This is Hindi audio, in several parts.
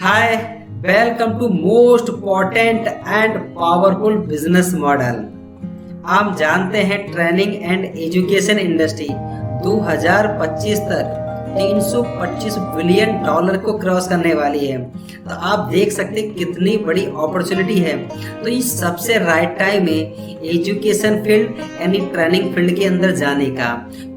Hi, welcome to most important and powerful business model. आप जानते हैं ट्रेनिंग एंड एजुकेशन इंडस्ट्री 2025 तक 325 बिलियन डॉलर को क्रॉस करने वाली है। तो आप देख सकते हैं कितनी बड़ी अपॉर्चुनिटी है। तो ये सबसे राइट टाइम है एजुकेशन फील्ड यानी ट्रेनिंग फील्ड के अंदर जाने का,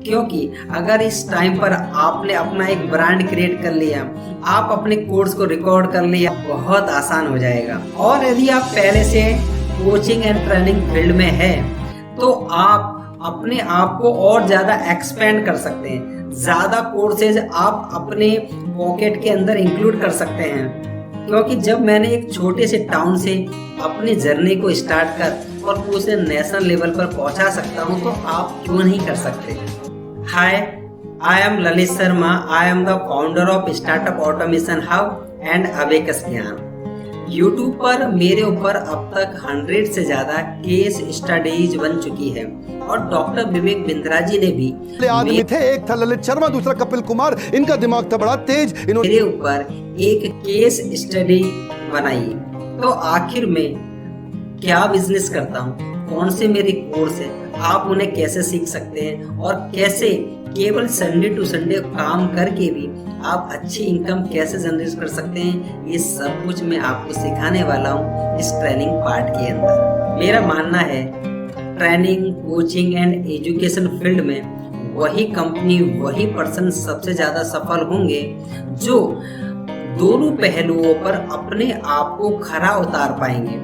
क्योंकि अगर इस टाइम पर आपने अपना एक ब्रांड क्रिएट कर लिया, आप अपने कोर्स को रिकॉर्ड कर लिया, बहुत आसान हो जाएगा। और यदि आप पहले से कोचिंग एंड ट्रेनिंग फील्ड में है तो आप अपने आप को और ज्यादा एक्सपेंड कर सकते हैं। ज्यादा कोर्सेज आप अपने पॉकेट के अंदर इंक्लूड कर सकते हैं, क्योंकि जब मैंने एक छोटे से टाउन से अपनी जर्नी को स्टार्ट कर और उसे नेशनल लेवल पर पहुंचा सकता हूं, तो आप क्यों नहीं कर सकते। Hi, I am Lalit Sharma. I am the founder of startup automation hub and abacus Gyan. YouTube पर मेरे ऊपर अब तक 100 से ज्यादा केस स्टडीज बन चुकी है और डॉक्टर विवेक बिंद्रा जी ने भी आदमी थे, एक था ललित शर्मा, दूसरा कपिल कुमार। इनका दिमाग था बड़ा तेज। मेरे ऊपर एक केस स्टडी बनाई। तो आखिर में क्या बिजनेस करता हूँ, कौन से मेरे कोर्स है, आप उन्हें कैसे सीख सकते हैं और कैसे केवल संडे टू संडे काम करके भी आप अच्छी इनकम कैसे जनरेट कर सकते हैं, ये सब कुछ मैं आपको सिखाने वाला हूँ इस ट्रेनिंग पार्ट के अंदर। मेरा मानना है training, coaching and education field में वही कंपनी, वही पर्सन सबसे ज्यादा सफल होंगे जो दोनों पहलुओं पर अपने आप को खरा उतार पाएंगे।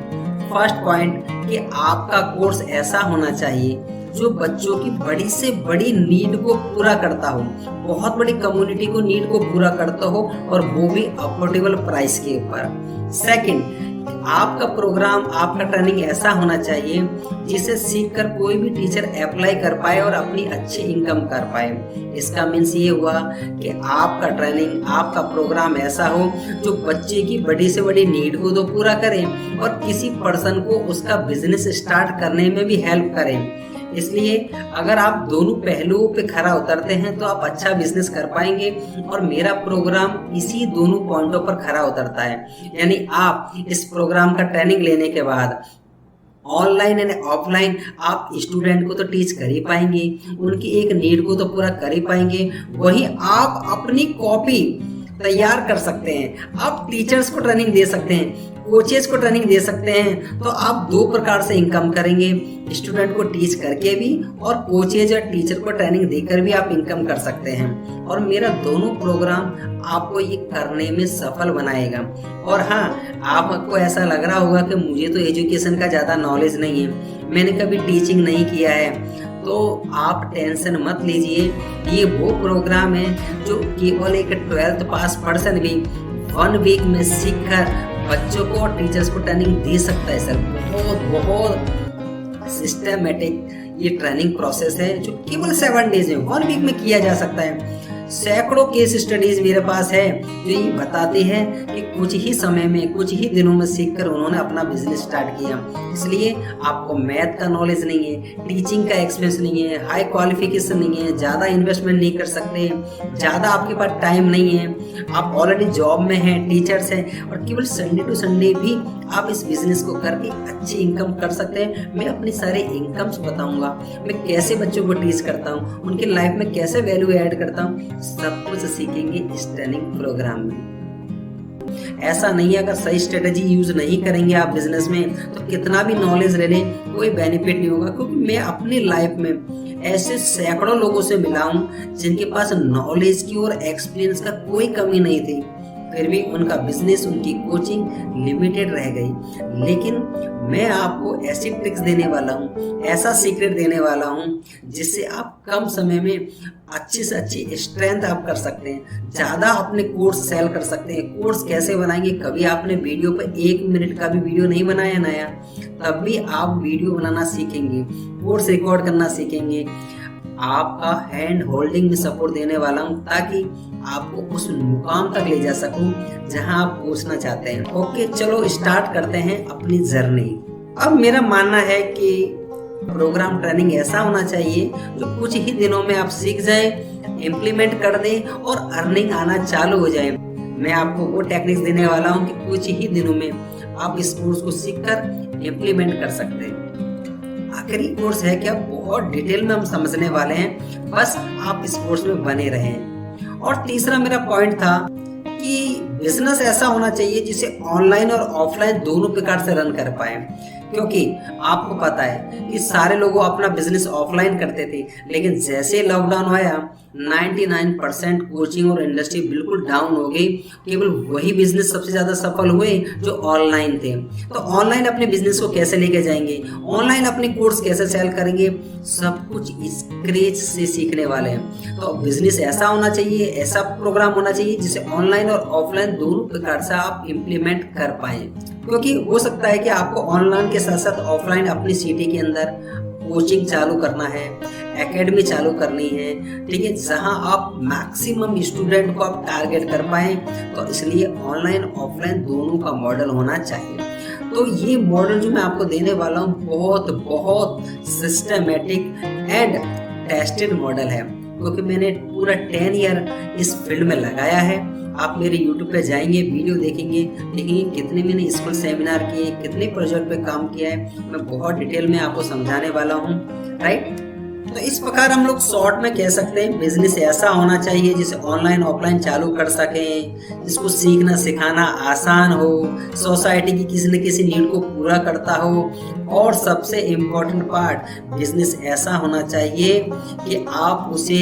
फर्स्ट पॉइंट कि आपका कोर्स ऐसा होना चाहिए जो बच्चों की बड़ी से बड़ी नीड को पूरा करता हो, बहुत बड़ी कम्युनिटी को नीड को पूरा करता हो, और वो भी अफोर्डेबल प्राइस के ऊपर। सेकंड, आपका प्रोग्राम, आपका ट्रेनिंग ऐसा होना चाहिए जिसे सीखकर कोई भी टीचर अप्लाई कर पाए और अपनी अच्छी इनकम कर पाए। इसका मीन्स ये हुआ कि आपका ट्रेनिंग, आपका प्रोग्राम ऐसा हो जो बच्चे की बड़ी से बड़ी नीड को तो पूरा करे और किसी पर्सन को उसका बिजनेस स्टार्ट करने में भी हेल्प करे। इसलिए अगर आप दोनों पहलुओं पे खरा उतरते हैं तो आप अच्छा बिजनेस कर पाएंगे, और मेरा प्रोग्राम इसी दोनों पॉइंटों पर खरा उतरता है। यानी आप इस प्रोग्राम का ट्रेनिंग लेने के बाद ऑनलाइन एंड ऑफलाइन आप स्टूडेंट को तो टीच कर ही पाएंगे, उनकी एक नीड को तो पूरा कर ही पाएंगे, वहीं आप अपनी कॉपी तैयार कर सकते हैं, आप टीचर्स को ट्रेनिंग दे सकते हैं, कोचेस को ट्रेनिंग दे सकते हैं। तो आप दो प्रकार से इनकम करेंगे, स्टूडेंट को टीच करके भी और कोचेज और टीचर को ट्रेनिंग देकर भी आप इनकम कर सकते हैं। और मेरा दोनों प्रोग्राम आपको ये करने में सफल बनाएगा। और हाँ, आपको ऐसा लग रहा होगा कि मुझे तो एजुकेशन का ज़्यादा नॉलेज नहीं है, मैंने कभी टीचिंग नहीं किया है, तो आप टेंशन मत लीजिए। ये वो प्रोग्राम है जो केवल एक 12th पास पर्सन भी 1 वीक में सीखकर बच्चों को और टीचर्स को ट्रेनिंग दे सकता है। सर, बहुत सिस्टमेटिक ये ट्रेनिंग प्रोसेस है जो केवल 7 डेज में, 1 वीक में किया जा सकता है। सैकड़ों केस स्टडीज मेरे पास है जो ये बताते हैं कि कुछ ही समय में, कुछ ही दिनों में सीखकर उन्होंने अपना बिजनेस स्टार्ट किया। इसलिए आपको मैथ का नॉलेज नहीं है, टीचिंग का एक्सपीरियंस नहीं है, हाई क्वालिफिकेशन नहीं है, ज़्यादा इन्वेस्टमेंट नहीं कर सकते, ज़्यादा आपके पास टाइम नहीं है, आप ऑलरेडी जॉब में हैं, टीचर्स हैं, और केवल संडे टू संडे भी आप इस बिजनेस को करके अच्छी इनकम कर सकते हैं। मैं अपनी सारे इनकम्स बताऊंगा, मैं कैसे बच्चों को टीच करता हूँ, उनकी लाइफ में कैसे वैल्यू ऐड करता हूँ, सब कुछ सीखेंगे इस ट्रेनिंग प्रोग्राम में। ऐसा नहीं है अगर सही स्ट्रेटेजी यूज नहीं करेंगे आप बिजनेस में तो कितना भी नॉलेज ले लें कोई बेनिफिट नहीं होगा। क्योंकि मैं अपनी लाइफ में ऐसे सैकड़ों लोगों से मिला हूं जिनके पास नॉलेज की और एक्सपीरियंस का कोई कमी नहीं थी, फिर भी उनका बिजनेस, उनकी कोचिंग लिमिटेड रह गई। लेकिन मैं आपको ऐसी ट्रिक्स देने वाला हूँ, ऐसा सीक्रेट देने वाला हूँ जिससे आप कम समय में अच्छी से अच्छी स्ट्रेंथ आप कर सकते हैं, ज़्यादा अपने कोर्स सेल कर सकते हैं। कोर्स कैसे बनाएंगे, कभी आपने वीडियो पर 1 मिनट का भी वीडियो नहीं बनाया नया, तब भी आप वीडियो बनाना सीखेंगे, कोर्स रिकॉर्ड करना सीखेंगे। आपका हैंड होल्डिंग में सपोर्ट देने वाला हूँ ताकि आपको उस मुकाम तक ले जा सकूं जहां आप पहुंचना चाहते हैं। ओके, चलो स्टार्ट करते हैं अपनी जर्नी। अब मेरा मानना है कि प्रोग्राम ट्रेनिंग ऐसा होना चाहिए जो कुछ ही दिनों में आप सीख जाए, इम्प्लीमेंट कर दें और अर्निंग आना चालू हो जाए। मैं आपको वो टेक्निक्स देने वाला हूँ कि कुछ ही दिनों में आप इस कोर्स को सीखकर इम्प्लीमेंट कर सकते हैं। आखिरी कोर्स है क्या, बहुत डिटेल में हम समझने वाले हैं, बस आप इस कोर्स में बने रहें। और तीसरा मेरा पॉइंट था कि बिजनेस ऐसा होना चाहिए जिसे ऑनलाइन और ऑफलाइन दोनों प्रकार से रन कर पाए, क्योंकि आपको पता है कि सारे लोग अपना बिजनेस ऑफलाइन करते थे, लेकिन जैसे लॉकडाउन आया 99% कोचिंग और इंडस्ट्री बिल्कुल डाउन हो गई। केवल वही बिजनेस सबसे ज्यादा सफल हुए जो ऑनलाइन थे। तो ऑनलाइन अपने बिजनेस को कैसे लेके जाएंगे, ऑनलाइन अपने कोर्स कैसे सेल करेंगे, सब कुछ स्क्रैच से सीखने वाले हैं। तो बिजनेस ऐसा होना चाहिए, ऐसा प्रोग्राम होना चाहिए जिसे ऑनलाइन और ऑफलाइन दोनों प्रकार से आप इम्प्लीमेंट कर पाए, क्योंकि हो सकता है कि आपको ऑनलाइन के साथ साथ ऑफलाइन अपनी सिटी के अंदर कोचिंग चालू करना है, एकेडमी चालू करनी है, ठीक है, जहां आप मैक्सिमम स्टूडेंट को आप टारगेट कर पाए। तो इसलिए ऑनलाइन ऑफलाइन दोनों का मॉडल होना चाहिए। तो ये मॉडल जो मैं आपको देने वाला हूँ बहुत बहुत सिस्टमेटिक एंड टेस्टेड मॉडल है, क्योंकि मैंने पूरा 10 ईयर इस फील्ड में लगाया है। आप मेरे YouTube पे जाएंगे, वीडियो देखेंगे कितने मैंने स्कूल सेमिनार किए, कितने प्रोजेक्ट पे काम किया है, मैं बहुत डिटेल में आपको समझाने वाला हूँ, राइट। तो इस प्रकार हम लोग शॉर्ट में कह सकते हैं बिजनेस ऐसा होना चाहिए जिसे ऑनलाइन ऑफलाइन चालू कर सकें, जिसको सीखना सिखाना आसान हो, सोसाइटी की किसी न किसी नीड को पूरा करता हो, और सबसे इम्पोर्टेंट पार्ट बिजनेस ऐसा होना चाहिए कि आप उसे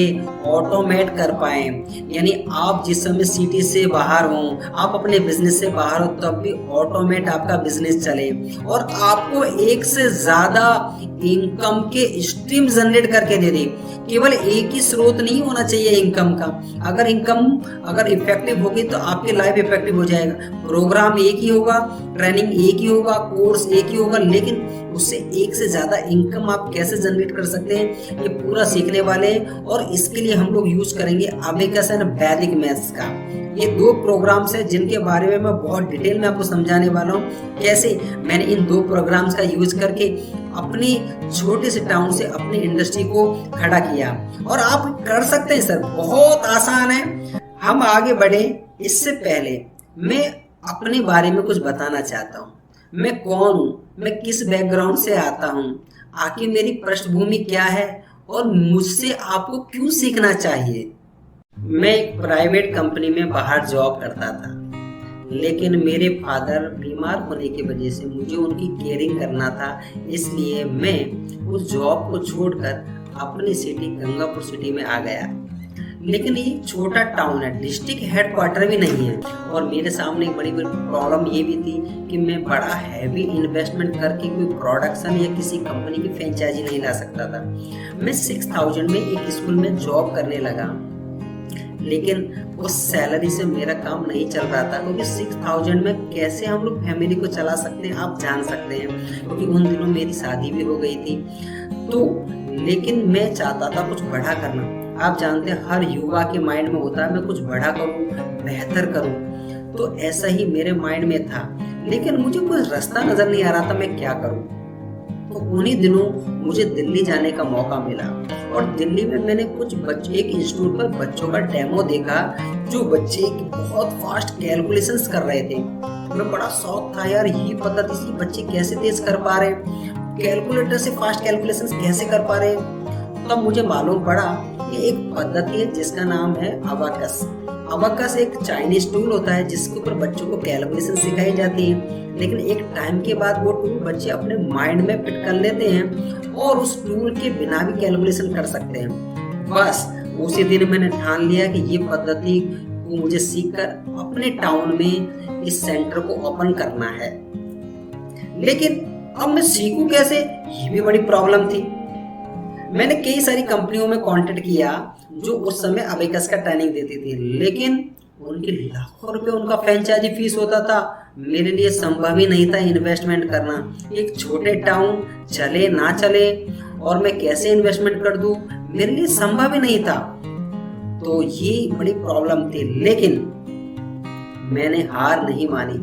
ऑटोमेट कर पाए। यानी आप जिस समय सिटी से बाहर हो, आप अपने बिजनेस से बाहर हो, तब भी ऑटोमेट आपका बिजनेस चले और आपको एक से ज्यादा इनकम के स्ट्रीम जनरेट करके दे दे। केवल एक ही स्रोत नहीं होना चाहिए इनकम का। अगर इनकम अगर इफेक्टिव होगी तो आपकी लाइफ इफेक्टिव हो जाएगा। प्रोग्राम एक ही होगा, ट्रेनिंग एक ही होगा, कोर्स एक ही होगा, लेकिन उससे एक से ज्यादा इनकम आप कैसे जनरेट कर सकते हैं ये पूरा सीखने वाले हैं। और इसके लिए हम लोग यूज करेंगे अबेकस एंड वैदिक मैथ्स का। ये 2 प्रोग्राम्स है जिनके बारे में मैं बहुत डिटेल में आपको समझाने वाला हूँ, कैसे मैंने इन 2 प्रोग्राम्स का यूज करके अपनी छोटे से टाउन से अपनी इंडस्ट्री को खड़ा किया। और आप कर सकते हैं सर, बहुत आसान है। हम आगे बढ़े इससे पहले मैं अपने बारे में कुछ बताना चाहता हूँ। मैं कौन हूँ, मैं किस बैकग्राउंड से आता हूँ, आखिर मेरी पृष्ठभूमि क्या है और मुझसे आपको क्यों सीखना चाहिए। मैं एक प्राइवेट कंपनी में बाहर जॉब करता था, लेकिन मेरे फादर बीमार होने की वजह से मुझे उनकी केयरिंग करना था, इसलिए मैं उस जॉब को छोड़कर अपनी सिटी गंगापुर सिटी में आ गया। लेकिन ये छोटा टाउन है, डिस्ट्रिक्ट हेडक्वार्टर भी नहीं है। और मेरे सामने एक बड़ी प्रॉब्लम ये भी थी कि मैं बड़ा हैवी इन्वेस्टमेंट करके कोई प्रोडक्शन या किसी कंपनी की फ्रेंचाइजी नहीं ला सकता था। मैं 6000 में एक स्कूल में जॉब करने लगा, लेकिन उस सैलरी से मेरा काम नहीं चल रहा था, क्योंकि 6000 में कैसे हम लोग फैमिली को चला सकते हैं आप जान सकते हैं, क्योंकि उन दिनों मेरी शादी भी हो गई थी। तो लेकिन मैं चाहता था कुछ बड़ा करना। आप जानते हैं हर युवा के माइंड में होता है मैं कुछ बड़ा करूं, बेहतर करूं। तो ऐसा ही मेरे माइंड में था, लेकिन मुझे कोई रास्ता नजर नहीं आ रहा था मैं क्या करूं। तो उन्हीं दिनों मुझे दिल्ली जाने का मौका मिला, और दिल्ली में मैंने कुछ बच्चे एक इंस्टीट्यूट पर बच्चों का डेमो देखा, जो बच्चे बहुत फास्ट कैलकुलेशंस कर रहे थे। मैं बड़ा शौक था यार, ये पद्धति से बच्चे कैसे तेज कर पा रहे, कैलकुलेटर से फास्ट कैलकुलेशंस कैसे कर पा रहे। तब मुझे मालूम पड़ा कि एक पद्धति है जिसका नाम है अबाकस। अबाकस एक चाइनीज टूल होता है जिसके ऊपर बच्चों को कैलकुलेशन सिखाई जाती है, लेकिन एक टाइम के बाद वो टूल बच्चे अपने माइंड में फिट कर लेते हैं और उस टूल के बिना भी कैलकुलेशन कर सकते हैं। बस उसी दिन मैंने ठान लिया कि ये पद्धति को मुझे सीखकर अपने टाउन में इस सेंटर को ओपन करना है। लेकिन अब मैं सीखूं कैसे, ये भी बड़ी प्रॉब्लम थी। मैंने कई सारी कंपनियों में कांटेक्ट किया जो उस समय अबेकस का ट्रेनिंग देती थी, लेकिन उनके लाखों रुपए उनका फ्रेंचाइजी फीस होता था। मेरे लिए संभव ही नहीं था इन्वेस्टमेंट करना। एक छोटे टाउन चले ना चले और मैं कैसे इन्वेस्टमेंट कर दूं, मेरे लिए संभव ही नहीं था। तो ये बड़ी प्रॉब्लम थी, लेकिन मैंने हार नहीं मानी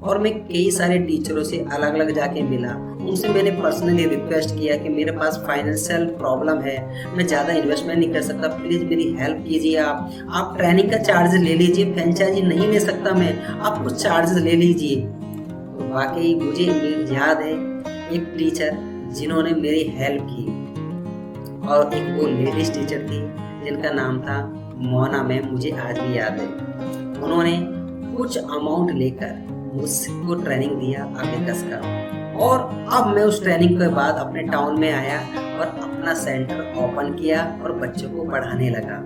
और मैं कई सारे टीचरों से अलग अलग जाके मिला। उनसे मैंने पर्सनली रिक्वेस्ट किया कि मेरे पास फाइनेंशियल प्रॉब्लम है, मैं ज़्यादा इन्वेस्टमेंट नहीं कर सकता, प्लीज़ मेरी हेल्प कीजिए। आप ट्रेनिंग का चार्ज ले लीजिए, फ्रेंचाइजी नहीं ले सकता मैं, आप कुछ चार्जेस ले लीजिए। तो वाकई मुझे याद है एक टीचर जिन्होंने मेरी हेल्प की, और एक वो लेडीज टीचर थी जिनका नाम था मोना मैम, मुझे आज भी याद है। उन्होंने कुछ अमाउंट लेकर मुझको ट्रेनिंग दिया अबेकस का, और अब मैं उस ट्रेनिंग के बाद अपने टाउन में आया और अपना सेंटर ओपन किया और बच्चों को पढ़ाने लगा।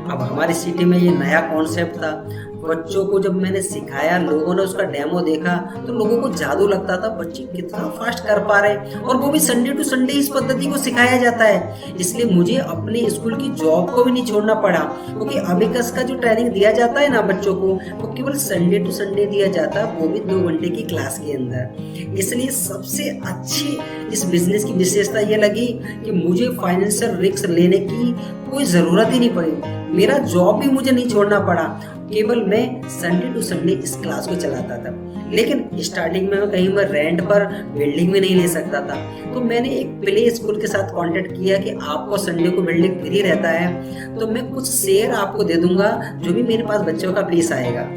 अब हमारी सिटी में ये नया कॉन्सेप्ट था, बच्चों को जब मैंने सिखाया, लोगों ने उसका डेमो देखा तो लोगों को जादू लगता था, बच्चे कितना फास्ट कर पा रहे हैं, और वो भी संडे टू संडे इस पद्धति को सिखाया जाता है। इसलिए मुझे अपने स्कूल की जॉब को भी नहीं छोड़ना पड़ा, क्योंकि अबेकस का जो ट्रेनिंग दिया जाता है ना बच्चों को, वो केवल संडे टू संडे दिया जाता है, वो भी 2 घंटे की क्लास के अंदर। इसलिए सबसे अच्छी इस बिजनेस की विशेषता ये लगी कि मुझे फाइनेंशियल रिस्क लेने की कोई जरूरत ही नहीं पड़ी, मेरा जॉब भी मुझे नहीं छोड़ना पड़ा, केवल मैं संडे टू संडे इस क्लास को चलाता था। लेकिन स्टार्टिंग में कहीं मैं रेंट पर बिल्डिंग में नहीं ले सकता था, तो मैंने एक प्ले स्कूल के साथ कांटेक्ट किया कि आपको संडे को बिल्डिंग फ्री रहता है तो मैं कुछ शेयर आपको दे दूंगा जो भी मेरे पास बच्चों का फीस आएगा।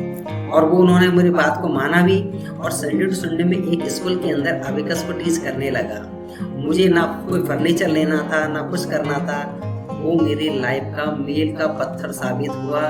और वो उन्होंने मेरी बात को माना भी, और संडे टू संडे में एक स्कूल के अंदर अबेकस को टीच करने लगा। मुझे ना कोई फर्नीचर लेना था ना कुछ करना था, वो मेरी लाइफ का मील का पत्थर साबित हुआ।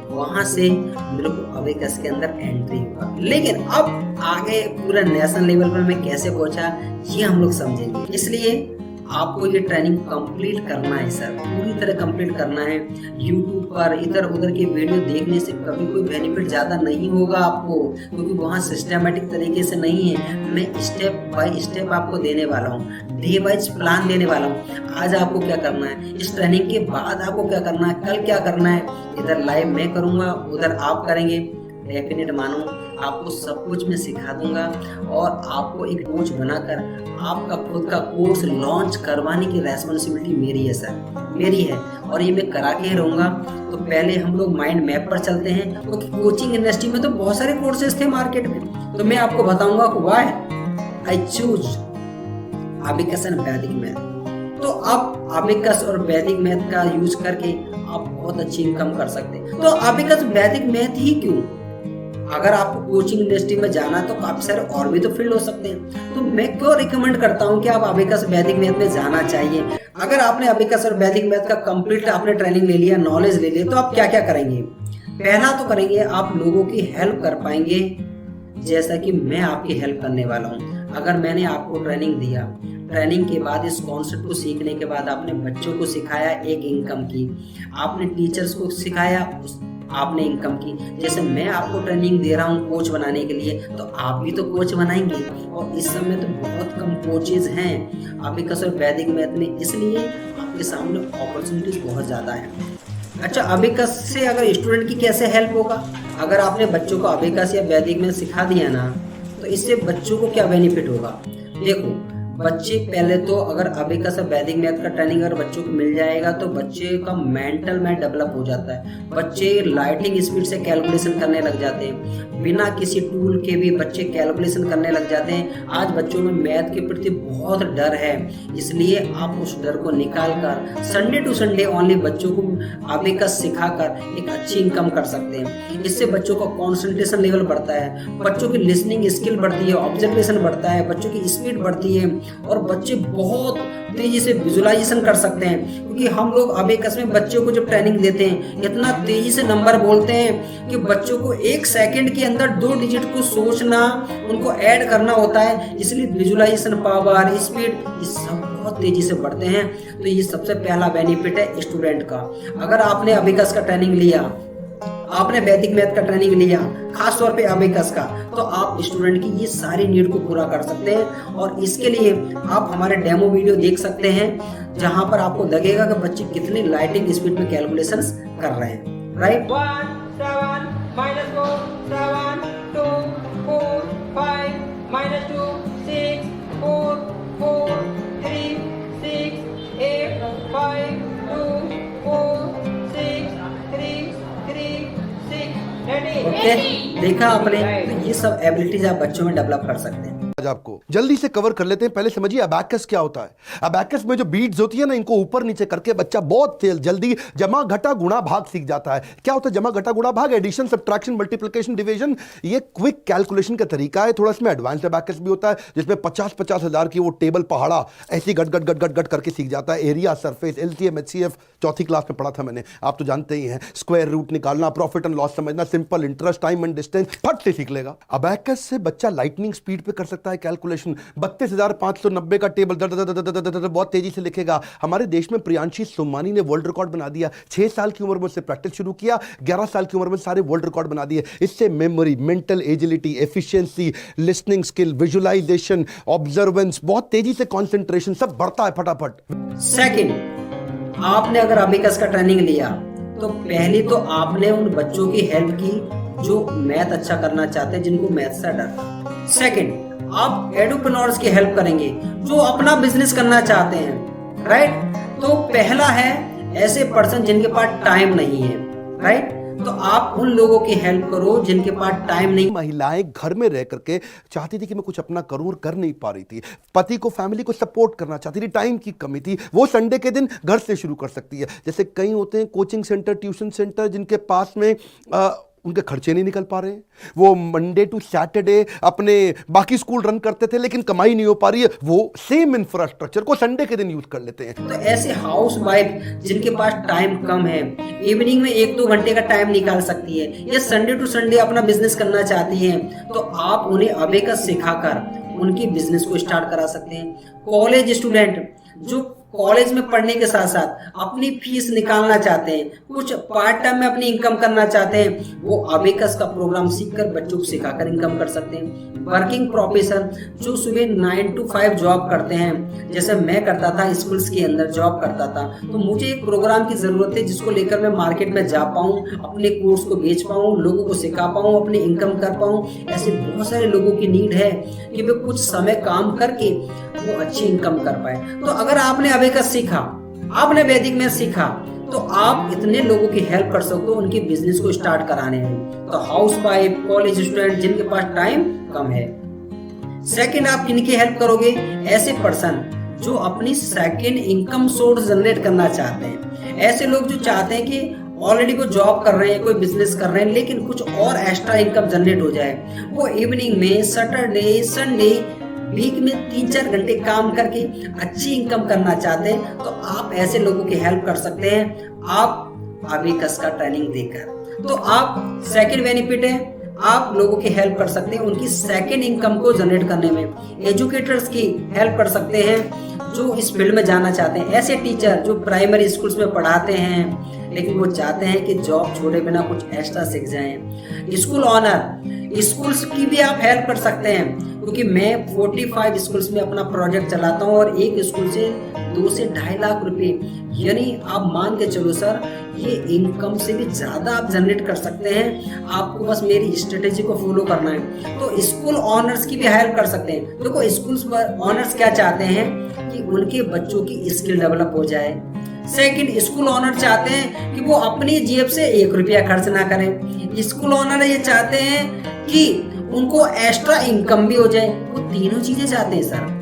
वहां से मेरे को अबेकस के अंदर एंट्री हुआ। लेकिन अब आगे पूरा नेशनल लेवल पर मैं कैसे पहुंचा ये हम लोग समझेंगे। इसलिए आपको ये ट्रेनिंग कंप्लीट करना है सर, पूरी तरह कंप्लीट करना है। यूट्यूब पर इधर उधर की वीडियो देखने से कभी कोई बेनिफिट ज़्यादा नहीं होगा आपको, क्योंकि वहाँ सिस्टमेटिक तरीके से नहीं है। मैं स्टेप बाय स्टेप आपको देने वाला हूँ, डे वाइज प्लान देने वाला हूँ। आज आपको क्या करना है, इस ट्रेनिंग के बाद आपको क्या करना है, कल क्या करना है, इधर लाइव मैं करूँगा उधर आप करेंगे। डेफिनेट मानो आपको सब कुछ मैं सिखा दूंगा, और आपको एक कोच बनाकर आपका खुद का कोर्स लॉन्च करवाने की रेस्पॉन्सिबिलिटी मेरी है सर, मेरी है, और ये मैं करा के रहूँगा। तो पहले हम लोग माइंड मैप पर चलते हैं, क्योंकि कोचिंग इंडस्ट्री में तो बहुत सारे कोर्सेज थे मार्केट में, तो मैं आपको बताऊंगा why I choose abacus and वैदिक मैथ। तो आप अबेकस और वैदिक मैथ का यूज करके आप बहुत अच्छी इनकम कर सकते हैं। तो अबेकस वैदिक मैथ ही क्यों, अगर आपको कोचिंग इंडस्ट्री में जाना तो काफी सारे और भी तो फील्ड हो सकते हैं। तो मैं क्यों रिकमेंड करता हूं कि आप अबेकस वैदिक मैथ में जाना चाहिए। अगर आपने अबेकस और वैदिक मैथ का कंप्लीट आपने ट्रेनिंग ले लिया, नॉलेज ले लिया, तो आप क्या क्या करेंगे। पहला तो करेंगे आप लोगों की हेल्प कर पाएंगे, जैसा कि मैं आपकी हेल्प करने वाला हूँ। अगर मैंने आपको ट्रेनिंग दिया, ट्रेनिंग के बाद इस कॉन्सेप्ट को सीखने के बाद आपने बच्चों को सिखाया एक इनकम की, आपने टीचर्स को सिखाया आपने इनकम की, जैसे मैं आपको ट्रेनिंग दे रहा हूँ कोच बनाने के लिए, तो आप भी तो कोच बनाएंगे। और इस समय तो बहुत कम कोचेज हैं अबेकस और वैदिक मैथ में, इसलिए आपके सामने अपॉर्चुनिटीज बहुत ज़्यादा है। अच्छा, अबेकस से अगर स्टूडेंट की कैसे हेल्प होगा, अगर आपने बच्चों को अबेकस या वैदिक मैथ सिखा दिया ना, तो इससे बच्चों को क्या बेनिफिट होगा। देखो, बच्चे पहले तो अगर अबेकस और वैदिक मैथ का ट्रेनिंग अगर बच्चों को मिल जाएगा तो बच्चे का मेंटल मैथ डेवलप हो जाता है। बच्चे लाइटिंग स्पीड से कैलकुलेशन करने लग जाते हैं, बिना किसी टूल के भी बच्चे कैलकुलेशन करने लग जाते हैं। आज बच्चों में मैथ के प्रति बहुत डर है, इसलिए आप उस डर को निकाल कर संडे टू संडे ओनली बच्चों को अबेकस सिखाकर एक अच्छी इनकम कर सकते हैं। इससे बच्चों का कॉन्सेंट्रेशन लेवल बढ़ता है, बच्चों की लिसनिंग स्किल बढ़ती है, ऑब्जर्वेशन बढ़ता है, बच्चों की स्पीड बढ़ती है, और बच्चे बहुत तेजी से विजुलाइजेशन कर सकते हैं। क्योंकि हम लोग अबेकस में बच्चों को जब ट्रेनिंग देते हैं इतना तेजी से नंबर बोलते हैं कि बच्चों को 1 सेकंड के अंदर 2 डिजिट को सोचना, उनको ऐड करना होता है, इसलिए विजुलाइजेशन पावर, स्पीड, ये सब बहुत तेजी से बढ़ते हैं। तो ये सबसे पहला बेनिफिट है स्टूडेंट का। अगर आपने अबेकस का ट्रेनिंग लिया, आपने वैदिक मैथ का ट्रेनिंग लिया, खास तौर पे अबेकस का, तो आप स्टूडेंट की ये सारी नीड को पूरा कर सकते हैं। और इसके लिए आप हमारे डेमो वीडियो देख सकते हैं, जहां पर आपको लगेगा कि बच्चे कितनी लाइटिंग स्पीड में कैलकुलेशंस कर रहे हैं। राइट, 1 7 -4 7 2 4 5 -2 6 4 4 3 6 8 5 2 4 6 3 3 6 ready ओके, देखा आपने, तो ये सब एबिलिटीज आप बच्चों में डेवलप कर सकते हैं। आज आपको जल्दी से कवर कर लेते हैं। पहले समझिए अबैकस क्या होता है। अबैकस में जो बीट्स होती है ना, इनको ऊपर नीचे करके बच्चा बहुत जल्दी जमा घटा गुणा भाग सीख जाता है। क्या होता है जमा घटा गुणा भाग? Addition, subtraction, multiplication, division. ये क्विक कैलकुलेशन का तरीका है। थोड़ा इसमें एडवांस अबैकस भी होता है, जिसमें 50-50 हजार की वो टेबल पहाड़ा ऐसी गट गट गट गट गट करके सीख जाता है। एरिया, सरफेस, एलसीएम, एचसीएफ चौथी क्लास में पढ़ा था मैंने, आप तो जानते ही हैं। स्क्वायर रूट निकालना, प्रॉफिट एंड लॉस समझना, simple interest, time and distance फट से सीख लेगा। अबैकस से बच्चा लाइटनिंग स्पीड पे कर सकता है कैलकुलेशन। 32,590 का टेबल बहुत तेजी से लिखेगा। हमारे देश में प्रियांशी सोमानी ने वर्ल्ड रिकॉर्ड बना दिया। 6 साल की उम्र में उससे प्रैक्टिस शुरू किया, 11 साल की उम्र में सारे वर्ल्ड रिकॉर्ड बना दिए। इससे memory, mental agility, efficiency, listening skill, visualisation, observance, बहुत तेजी से कंसंट्रेशन सब बढ़ता है फटाफट। सेकंड, आपने अगर अबेकस का ट्रेनिंग लिया तो पहली तो आपने उन बच्चों की हेल्प की जो मैथ अच्छा करना चाहते हैं, जिनको मैथ से डर। सेकंड, आप एडुप्रेन्योर्स की हेल्प करेंगे जो अपना बिजनेस करना चाहते हैं, राइट। तो पहला है ऐसे पर्सन जिनके पास टाइम नहीं है, राइट। तो आप उन लोगों की हेल्प करो जिनके पास टाइम नहीं। महिलाएं घर में रह करके चाहती थी कि मैं कुछ अपना करूं और कर नहीं पा रही थी। पति को, फैमिली को सपोर्ट करना चाहती थी, टाइम की कमी थी। वो संडे के दिन घर से शुरू कर सकती है। जैसे कई होते हैं कोचिंग सेंटर, ट्यूशन सेंटर, जिनके पास में उनके खर्चे नहीं निकल पा रहे हैं। वो मंडे टू सैटरडे अपने बाकी स्कूल रन करते थे, लेकिन कमाई नहीं हो पा रही है। वो सेम इंफ्रास्ट्रक्चर को संडे के दिन यूज कर लेते हैं। तो ऐसे हाउस वाइफ जिनके पास टाइम कम है, इवनिंग में 1-2 घंटे का टाइम निकाल सकती है, या संडे टू संडे अपना बिजनेस करना चाहती हैं, तो आप उन्हें अबेकस सिखाकर उनकी बिजनेस को स्टार्ट करा सकते हैं। कॉलेज स्टूडेंट जो कॉलेज में पढ़ने के साथ साथ अपनी फीस निकालना चाहते हैं, कुछ पार्ट टाइम में अपनी इनकम करना चाहते हैं, वो अबेकस का प्रोग्राम सीखकर बच्चों को सिखाकर इनकम कर सकते हैं। वर्किंग प्रोफेसर जो सुबह 9 to 5 जॉब करते हैं, जैसे मैं करता था, स्कूल्स के अंदर जॉब करता था, तो मुझे एक प्रोग्राम की जरूरत है जिसको लेकर मैं मार्केट में जा पाऊँ, अपने कोर्स को बेच पाऊँ, लोगों को सिखा पाऊँ, अपनी इनकम कर पाऊँ। ऐसे बहुत सारे लोगों की नीड है कि वे कुछ समय काम करके वो अच्छी इनकम कर पाए। तो अगर आपने अबेकस सीखा, आपने वैदिक मैथ सीखा, तो आप इतने लोगों की हेल्प कर सकते हो उनके बिजनेस को स्टार्ट कराने में। तो हाउस वाइफ, कॉलेज स्टूडेंट जिनके पास टाइम कम है। सेकंड, आप किनकी हेल्प करोगे? ऐसे पर्सन जो अपनी सेकंड इनकम सोर्स जनरेट करना चाहते हैं। ऐसे लोग जो चाहते हैं कि ऑलरेडी वो जॉब कर रहे हैं, कोई बिजनेस कर रहे हैं, लेकिन कुछ और एक्स्ट्रा इनकम जनरेट हो जाए। वो इवनिंग में, सैटरडे, संडे, वीक में 3-4 घंटे काम करके अच्छी इनकम करना चाहते हैं, तो आप ऐसे लोगों की हेल्प कर सकते हैं आप अबेकस का ट्रेनिंग देकर। तो आप सेकंड बेनिफिट है, आप लोगों की हेल्प कर सकते हैं उनकी सेकंड इनकम को जनरेट करने में। एजुकेटर्स की हेल्प कर सकते हैं जो इस फील्ड में जाना चाहते हैं। ऐसे टीचर जो प्राइमरी स्कूल्स में पढ़ाते हैं, लेकिन वो चाहते हैं कि जॉब छोड़े बिना कुछ एक्स्ट्रा सीख जाएं। स्कूल ऑनर, स्कूल्स की भी आप हेल्प कर सकते हैं, क्योंकि मैं 45 स्कूल्स में अपना प्रोजेक्ट चलाता हूँ और एक स्कूल से 2 से 2.5 लाख रुपए, यानी आप मान के चलो सर, ये इनकम से भी ज्यादा आप जनरेट कर सकते हैं। आपको बस मेरी स्ट्रेटेजी को फॉलो करना है। तो स्कूल ऑनर्स की भी हेल्प कर सकते हैं। देखो स्कूल ऑनर्स क्या चाहते हैं कि उनके बच्चों की स्किल डेवलप हो जाए। सेकंड, स्कूल ऑनर चाहते हैं कि वो अपनी जेब से 1 रुपया खर्च ना करें। स्कूल ऑनर ये चाहते हैं कि उनको एक्स्ट्रा इनकम भी हो जाए। वो तीनों चीजें चाहते हैं सर।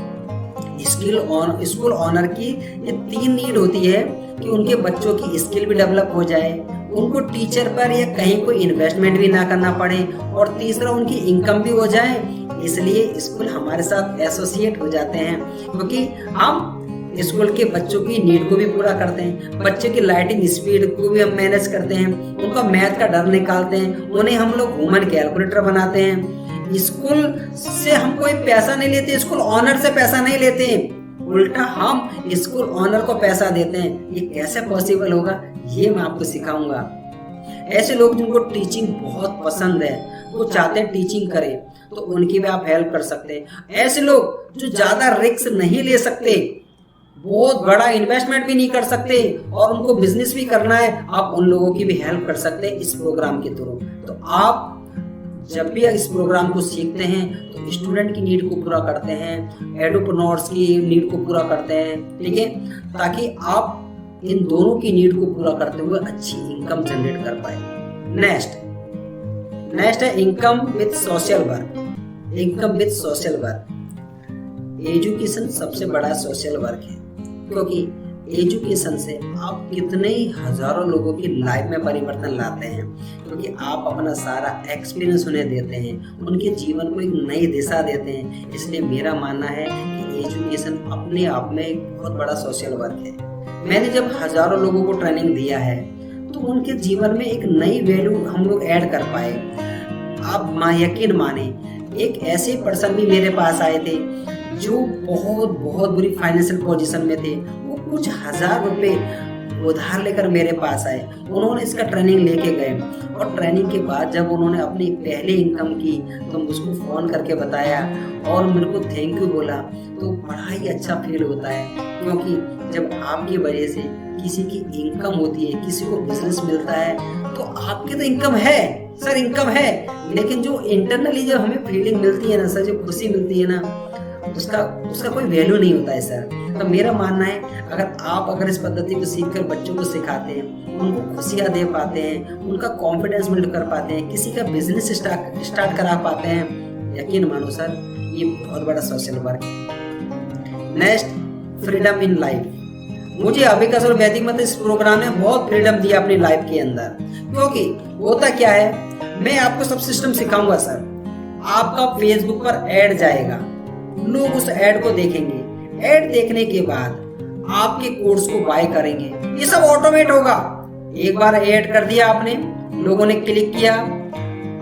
स्कूल ऑनर की ये 3 नीड होती है कि उनके बच्चों की स्किल भी डेवलप हो जाए, उनको टीचर पर या कहीं कोई इन्वेस्टमेंट भी ना करना पड़े, और तीसरा उनकी इनकम भी हो जाए। इसलिए स्कूल हमारे साथ एसोसिएट हो जाते हैं, क्योंकि हम स्कूल के बच्चों की नीड को भी पूरा करते हैं, बच्चों की लाइटिंग स्पीड को भी हम मैनेज करते हैं, उनका मैथ का डर निकालते हैं, उन्हें हम लोग ह्यूमन कैलकुलेटर बनाते हैं। स्कूल से हम कोई पैसा नहीं लेते, स्कूल ऑनर से पैसा नहीं लेते, उल्टा हम स्कूल ऑनर को पैसा देते हैं। ये कैसे पॉसिबल होगा, ये मैं आपको सिखाऊंगा। ऐसे लोग जिनको टीचिंग बहुत पसंद है, वो चाहते हैं टीचिंग करें, तो उनकी भी आप हेल्प कर सकते हैं। ऐसे लोग जो ज्यादा रिस्क नहीं ले सकते, बहुत बड़ा इन्वेस्टमेंट भी नहीं कर सकते और उनको बिजनेस भी करना है, आप उन लोगों की भी हेल्प कर सकते हैं इस प्रोग्राम के थ्रू। तो आप जब भी इस प्रोग्राम को सीखते हैं तो स्टूडेंट की नीड को पूरा करते हैं, एडुप्रेन्योर्स की नीड को पूरा करते हैं, ठीक है, ताकि आप इन दोनों की नीड को पूरा करते हुए अच्छी इनकम जनरेट कर पाए। नेक्स्ट, नेक्स्ट है income with social work. Income with social work, education सबसे बड़ा सोशल वर्क है, क्योंकि एजुकेशन से आप कितने ही हजारों लोगों की लाइफ में परिवर्तन लाते हैं, क्योंकि आप अपना सारा एक्सपीरियंस उन्हें देते हैं, उनके जीवन को एक नई दिशा देते हैं। इसलिए मेरा मानना है कि एजुकेशन अपने आप में एक बहुत बड़ा सोशल वर्क है। मैंने जब हजारों लोगों को ट्रेनिंग दिया है तो उनके जीवन में एक नई वैल्यू हम लोग ऐड कर पाए। आप यकीन माने, एक ऐसे पर्सन भी मेरे पास आए थे जो बहुत बहुत बुरी फाइनेंशियल पोजीशन में थे। वो कुछ हजार रुपए उधार लेकर मेरे पास आए, उन्होंने इसका ट्रेनिंग लेके गए और ट्रेनिंग के बाद जब उन्होंने अपनी पहली इनकम की तो मुझको फ़ोन करके बताया और मेरे को थैंक यू बोला, तो बड़ा ही अच्छा फील होता है। क्योंकि जब आपकी वजह से किसी की इनकम होती है, किसी को बिजनेस मिलता है, तो आपकी तो इनकम है सर, इनकम है, लेकिन जो इंटरनली जो हमें फीलिंग मिलती है ना सर, जो खुशी मिलती है ना, उसका कोई वैल्यू नहीं होता है सर। तो मेरा मानना है अगर इस पद्धति को सीखकर बच्चों को सिखाते हैं, उनको खुशियाँ दे पाते हैं, उनका कॉन्फिडेंस बिल्ड कर पाते हैं, किसी का बिजनेस स्टार्ट करा पाते हैं, यकीन मानो सर ये बहुत बड़ा सोशल वर्क है। Next, freedom in life. मुझे अभिकस और वैदिक मंत्र इस प्रोग्राम ने बहुत फ्रीडम दिया अपनी लाइफ के अंदर, क्योंकि होता क्या है, मैं आपको सब सिस्टम सिखाऊंगा सर। आपका फेसबुक पर ऐड जाएगा, लोग उस ऐड को देखेंगे, ऐड देखने के बाद आपके कोर्स को बाय करेंगे, ये सब ऑटोमेट होगा। एक बार ऐड कर दिया आपने, लोगों ने क्लिक किया,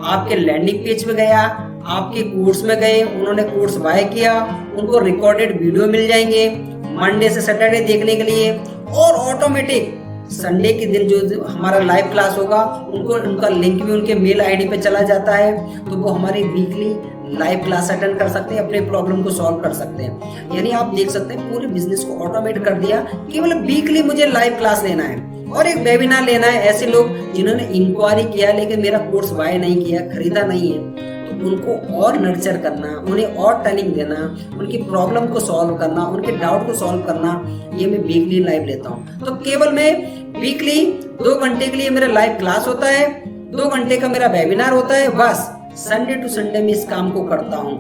आपके लैंडिंग पेज पे गया, आपके कोर्स में गए, उन्होंने कोर्स बाय किया, उनको रिकॉर्डेड वीडियो मिल जाएंगे मंडे से सैटरडे देखने के लिए, और ऑटोमेटिक संडे के दिन जो हमारा लाइव क्लास होगा उनको उनका लिंक भी उनके मेल आईडी पे चला जाता है, तो वो हमारी वीकली लाइव क्लास अटेंड कर सकते हैं, अपने प्रॉब्लम को सॉल्व कर सकते हैं। यानी आप देख सकते हैं पूरे बिजनेस को ऑटोमेट कर दिया, केवल वीकली मुझे लाइव क्लास लेना है और एक वेबिनार लेना है। ऐसे लोग जिन्होंने इंक्वायरी किया लेकिन मेरा कोर्स बाय नहीं किया, खरीदा नहीं है, तो उनको और नर्चर करना, उन्हें और ट्रेनिंग देना, उनकी प्रॉब्लम को सॉल्व करना, उनके डाउट को सॉल्व करना, ये मैं वीकली लाइव लेता हूँ। तो केवल मैं वीकली 2 घंटे के लिए मेरा लाइव क्लास होता है, 2 घंटे का मेरा वेबिनार होता है, बस संडे टू संडे में इस काम को करता हूँ।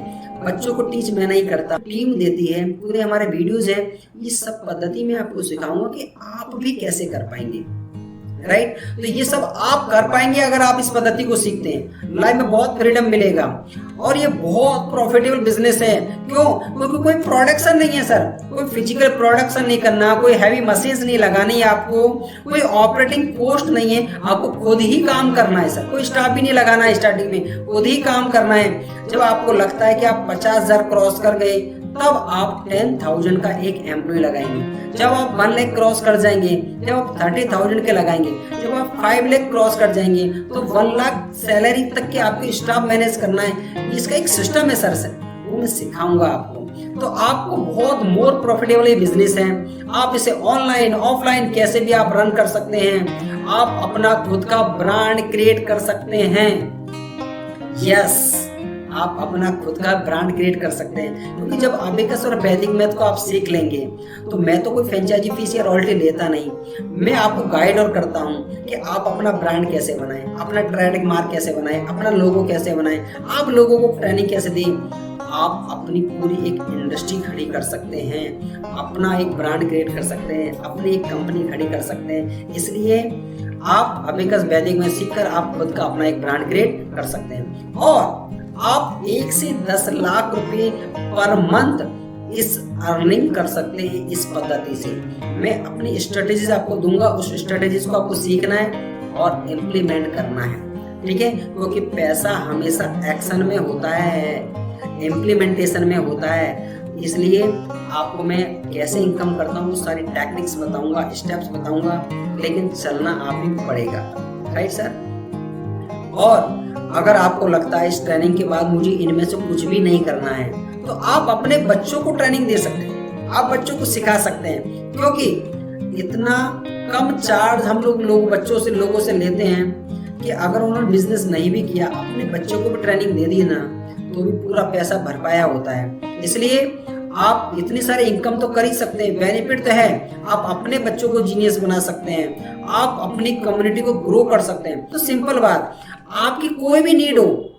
बच्चों को टीच मैं नहीं करता, टीम देती है, पूरे हमारे वीडियोज है, ये सब पद्धति में आपको सिखाऊंगा कि आप भी कैसे कर पाएंगे, राइट। तो ये सब आप कर पाएंगे अगर आप इस पद्धति को सीखते हैं। लाइफ में बहुत फ्रीडम मिलेगा और ये बहुत प्रॉफिटेबल बिजनेस है। क्यों? क्योंकि कोई प्रोडक्शन नहीं है सर, कोई फिजिकल प्रोडक्शन नहीं करना, कोई हैवी मशीन्स नहीं लगानी है आपको, कोई ऑपरेटिंग कॉस्ट नहीं है, आपको खुद ही काम करना है सर, कोई स्टाफ भी नहीं लगाना है, स्टार्टिंग में खुद ही काम करना है। जब आपको लगता है कि आप 50,000 क्रॉस कर गए, तब आप 10,000 का एक एम्प्लॉय लगाएंगे। जब आप 1 लाख क्रॉस कर जाएंगे, जब आप 30,000 के लगाएंगे, जब आप 5 लाख क्रॉस कर जाएंगे, तो 1 लाख सैलरी तक के आपके स्टाफ मैनेज करना है। इसका एक सिस्टम है सर, वो मैं सिखाऊंगा आपको। तो आपको बहुत मोर प्रॉफिटेबल ये बिजनेस है। आप इसे ऑनलाइन ऑफलाइन कैसे भी आप रन कर सकते हैं। आप अपना खुद का ब्रांड क्रिएट कर सकते हैं। यस, आप अपना खुद का ब्रांड क्रिएट कर सकते हैं, क्योंकि जब अभिकस और वैदिक मैथ को आप सीख लेंगे, तो मैं तो कोई फ्रेंचाइजी फीस या रॉयल्टी लेता नहीं, मैं आपको गाइड और करता हूँ कि आप अपना ब्रांड कैसे बनाएं, अपना ट्रेडिंग मार्क कैसे बनाएं, अपना लोगो कैसे बनाएं, आप लोगों को ट्रेनिंग कैसे दें। आप अपनी पूरी एक इंडस्ट्री खड़ी कर सकते हैं, अपना एक ब्रांड क्रिएट कर सकते हैं, अपनी एक कंपनी खड़ी कर सकते हैं। इसलिए आप अभिकस वैदिक मैथ सीखकर आप खुद का अपना एक ब्रांड क्रिएट कर सकते हैं और आप 1 से 10 लाख रुपए पर मंथ इस अर्निंग कर सकते हैं इस पद्धति से। मैं अपनी स्ट्रेटेजीज आपको दूंगा, उस स्ट्रेटेजीज को आपको सीखना है और इम्प्लीमेंट करना है, ठीक है। क्योंकि पैसा हमेशा एक्शन में होता है, इम्प्लीमेंटेशन में होता है। इसलिए आपको मैं कैसे इनकम करता हूँ सारी टेक्निक्स बताऊंगा, स्टेप्स बताऊंगा, लेकिन चलना आप ही पड़ेगा, राइट सर। और अगर आपको लगता है इस ट्रेनिंग के बाद मुझे इनमें से कुछ भी नहीं करना है, तो आप अपने बच्चों को ट्रेनिंग दे सकते हैं, आप बच्चों को सिखा सकते हैं। क्योंकि इतना कम चार्ज हम लोग लोगों से लेते हैं कि अगर उन्होंने बिजनेस नहीं भी किया, अपने बच्चों को भी ट्रेनिंग दे दी ना, तो भी पूरा पैसा भरपाया होता है। इसलिए आप इतनी सारी इनकम तो कर ही सकते हैं, बेनिफिट तो है। आप अपने बच्चों को जीनियस बना सकते हैं, आप अपनी कम्युनिटी को ग्रो कर सकते हैं। तो सिंपल बात, आपकी कोई भी नीड हो,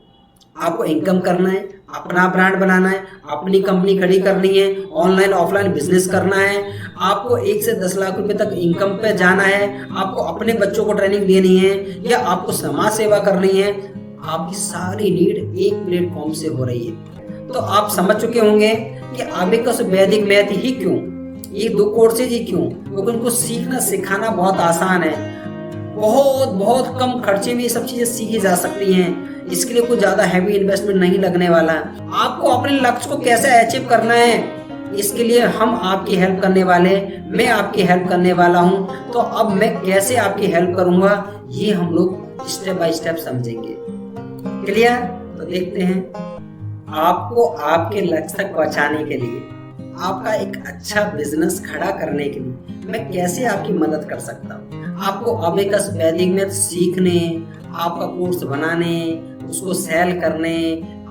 आपको इनकम करना है, अपना ब्रांड बनाना है, अपनी कंपनी खड़ी करनी है, ऑनलाइन ऑफलाइन बिजनेस करना है, आपको 1 से 10 लाख रुपए तक इनकम पे जाना है, आपको अपने बच्चों को ट्रेनिंग देनी है, या आपको समाज सेवा करनी है, आपकी सारी नीड एक प्लेटफॉर्म से हो रही है। तो आप समझ चुके होंगे कि अबेकस वैदिक मैथ ही क्यों, ये 2 कोर्सेज ही क्यों, क्योंकि उनको सीखना सिखाना बहुत आसान है। बहुत कम खर्चे में ये सब चीजें सीखी जा सकती हैं। इसके लिए कोई ज्यादा हैवी इन्वेस्टमेंट नहीं लगने वाला। आपको अपने लक्ष्य को कैसे अचीव करना है, इसके लिए हम आपकी हेल्प करने वाले, मैं आपकी हेल्प करने वाला हूं। तो अब मैं कैसे आपकी हेल्प करूंगा, ये हम लोग स्टेप बाय स्टेप समझेंगे। क्लियर? तो देखते हैं, आपको आपके लक्ष्य तक पहुंचाने के लिए, आपका एक अच्छा बिजनेस खड़ा करने के लिए मैं कैसे आपकी मदद कर सकता हूँ। आपको अबेकस वैदिक मैथ सीखने, आपका कोर्स बनाने, उसको सेल करने,